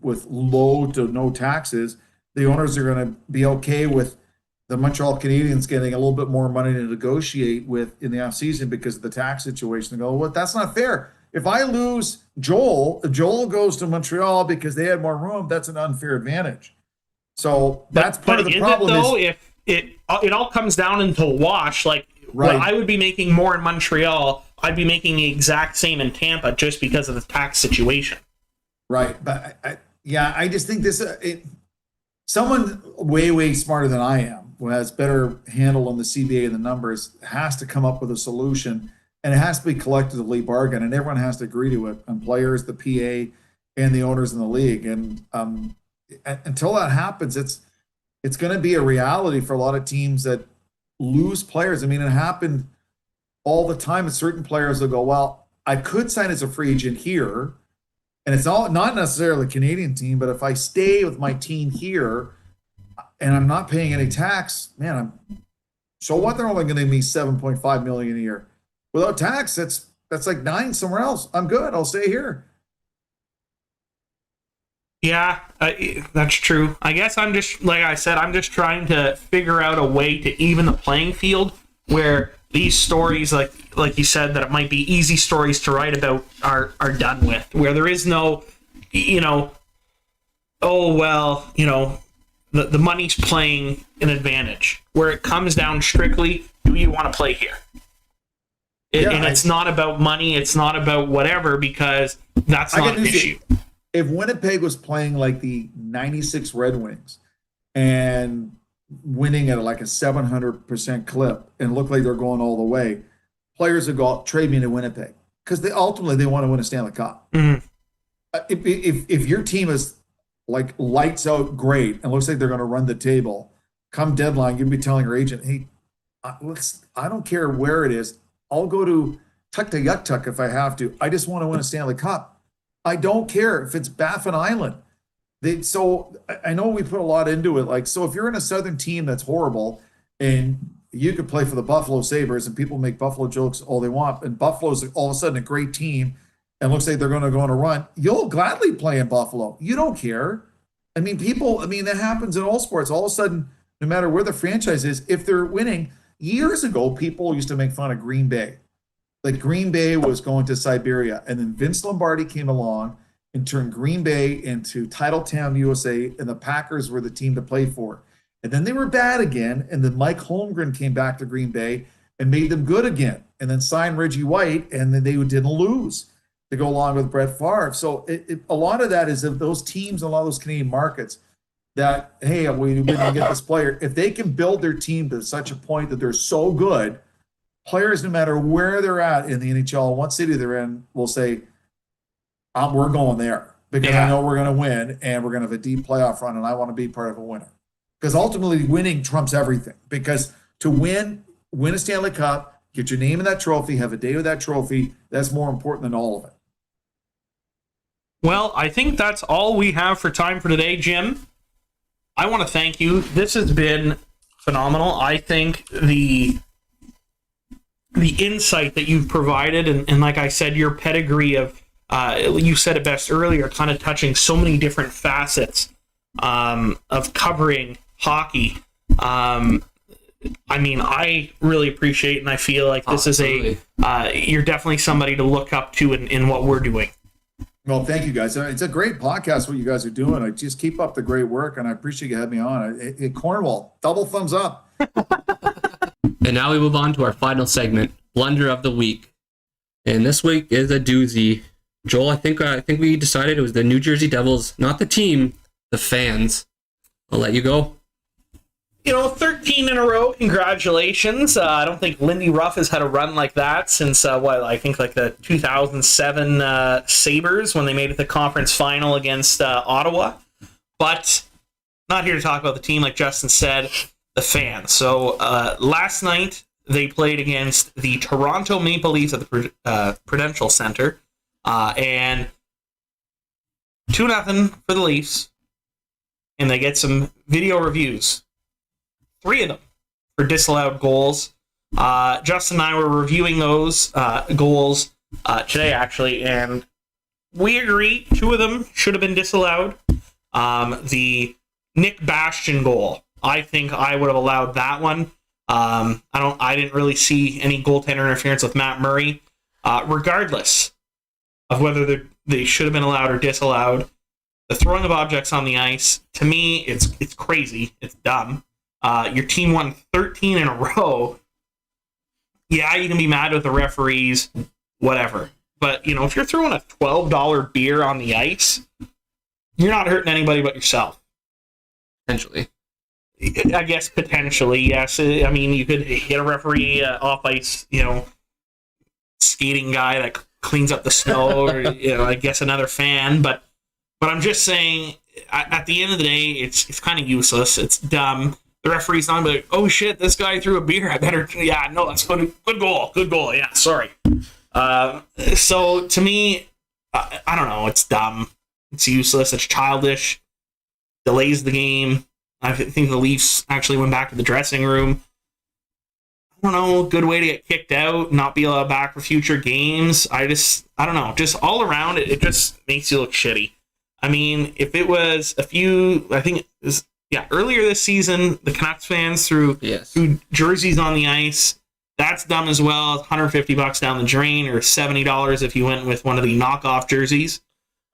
with low to no taxes, the owners are going to be okay with the Montreal Canadiens getting a little bit more money to negotiate with in the offseason because of the tax situation. They go, well, that's not fair. If I lose Joel, if Joel goes to Montreal because they had more room, that's an unfair advantage. So that's part of the problem. If it all comes down into a wash, like what I would be making more in Montreal, I'd be making the exact same in Tampa just because of the tax situation. Right, but I just think this someone way smarter than I am, who has better handle on the CBA and the numbers, has to come up with a solution, and it has to be collectively bargained, and everyone has to agree to it, and players, the PA, and the owners in the league. And until that happens, it's going to be a reality for a lot of teams that lose players. I mean, it happened all the time. And certain players will go, well, I could sign as a free agent here, and it's not necessarily a Canadian team, but if I stay with my team here and I'm not paying any tax, man, so what? They're only going to give me $7.5 million a year. Without tax, that's like $9 million somewhere else. I'm good. I'll stay here. Yeah, that's true. I guess I'm just, like I said, I'm just trying to figure out a way to even the playing field where these stories, like you said, that it might be easy stories to write about, are done with, where there is no, the money's playing an advantage, where it comes down strictly, do you want to play here? It's not about money, it's not about whatever, because that's not an issue. If Winnipeg was playing like the 96 Red Wings and winning at like a 700% clip and look like they're going all the way, players would go out, trade me to Winnipeg, because they ultimately want to win a Stanley Cup. Mm-hmm. If your team is like lights out great and looks like they're going to run the table, come deadline, you'd be telling your agent, hey, I don't care where it is. I'll go to Tuktoyaktuk if I have to. I just want to win a Stanley Cup. I don't care if it's Baffin Island. So I know we put a lot into it. Like, so if you're in a Southern team that's horrible and you could play for the Buffalo Sabres, and people make Buffalo jokes all they want, and Buffalo's all of a sudden a great team and looks like they're going to go on a run, you'll gladly play in Buffalo. You don't care. I mean, that happens in all sports. All of a sudden, no matter where the franchise is, if they're winning, years ago, people used to make fun of Green Bay. Like Green Bay was going to Siberia, and then Vince Lombardi came along and turned Green Bay into Titletown, USA, and the Packers were the team to play for. And then they were bad again, and then Mike Holmgren came back to Green Bay and made them good again, and then signed Reggie White, and then they didn't lose to go along with Brett Favre. So a lot of that is of those teams, a lot of those Canadian markets, that, hey, we didn't get this player. If they can build their team to such a point that they're so good, players, no matter where they're at in the NHL, what city they're in, will say, we're going there because I know we're going to win and we're going to have a deep playoff run, and I want to be part of a winner. Because ultimately, winning trumps everything. Because to win a Stanley Cup, get your name in that trophy, have a day with that trophy, that's more important than all of it. Well, I think that's all we have for time for today, Jim. I want to thank you. This has been phenomenal. I think the insight that you've provided, and like I said, your pedigree of, you said it best earlier, kind of touching so many different facets of covering hockey. I mean, I really appreciate, and I feel like this is you're definitely somebody to look up to in what we're doing. Well, thank you guys. It's a great podcast what you guys are doing. I just keep up the great work, and I appreciate you having me on. Cornwall, double thumbs up. And now we move on to our final segment, Blunder of the Week. And this week is a doozy. Joel, I think we decided it was the New Jersey Devils, not the team, the fans. I'll let you go. 13 in a row. Congratulations. I don't think Lindy Ruff has had a run like that since, I think like the 2007 Sabres when they made it the conference final against Ottawa. But not here to talk about the team, like Justin said, the fans. So last night they played against the Toronto Maple Leafs at the Prudential Center. And 2-0 for the Leafs. And they get some video reviews. 3 of them for disallowed goals. Justin and I were reviewing those goals today, actually, and we agree 2 of them should have been disallowed. The Nick Bastian goal. I think I would have allowed that one. I didn't really see any goaltender interference with Matt Murray. Regardless of whether they should have been allowed or disallowed, the throwing of objects on the ice, to me, it's crazy. It's dumb. Your team won 13 in a row. Yeah, you can be mad with the referees, whatever. But, if you're throwing a $12 beer on the ice, you're not hurting anybody but yourself. Potentially. I guess potentially, yes. I mean, you could hit a referee off ice, skating guy that cleans up the snow, or I guess another fan. But I'm just saying, at the end of the day, it's kind of useless. It's dumb. The referee's not like, oh shit, this guy threw a beer. I better, yeah, no, that's good goal. Yeah, sorry. So to me, I don't know. It's dumb. It's useless. It's childish. Delays the game. I think the Leafs actually went back to the dressing room. I don't know. Good way to get kicked out, not be allowed back for future games. I don't know. Just all around, it just makes you look shitty. I mean, if it was earlier this season, the Canucks fans threw jerseys on the ice. That's dumb as well. $150 down the drain, or $70 if you went with one of the knockoff jerseys.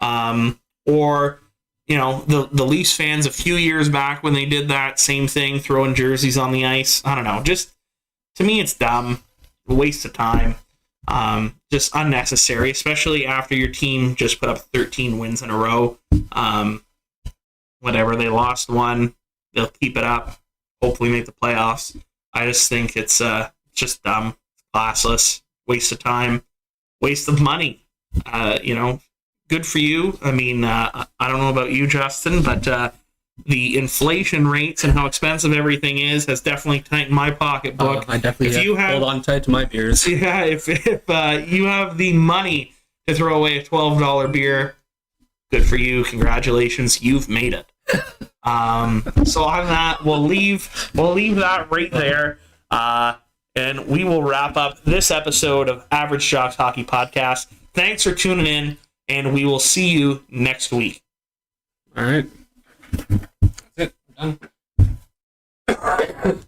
Or the Leafs fans a few years back when they did that same thing, throwing jerseys on the ice. I don't know. Just, to me, it's dumb. A waste of time. Just unnecessary, especially after your team just put up 13 wins in a row. Whatever, they lost one. They'll keep it up. Hopefully make the playoffs. I just think it's just dumb. Classless. Waste of time. Waste of money. Good for you. I mean, I don't know about you, Justin, but the inflation rates and how expensive everything has definitely tightened my pocketbook. I definitely hold on tight to my beers. Yeah, if you have the money to throw away a $12 beer, good for you. Congratulations, you've made it. So on that, we'll leave that right there, and we will wrap up this episode of Average Jocks Hockey Podcast. Thanks for tuning in, and we will see you next week. All right. That's it. We're done.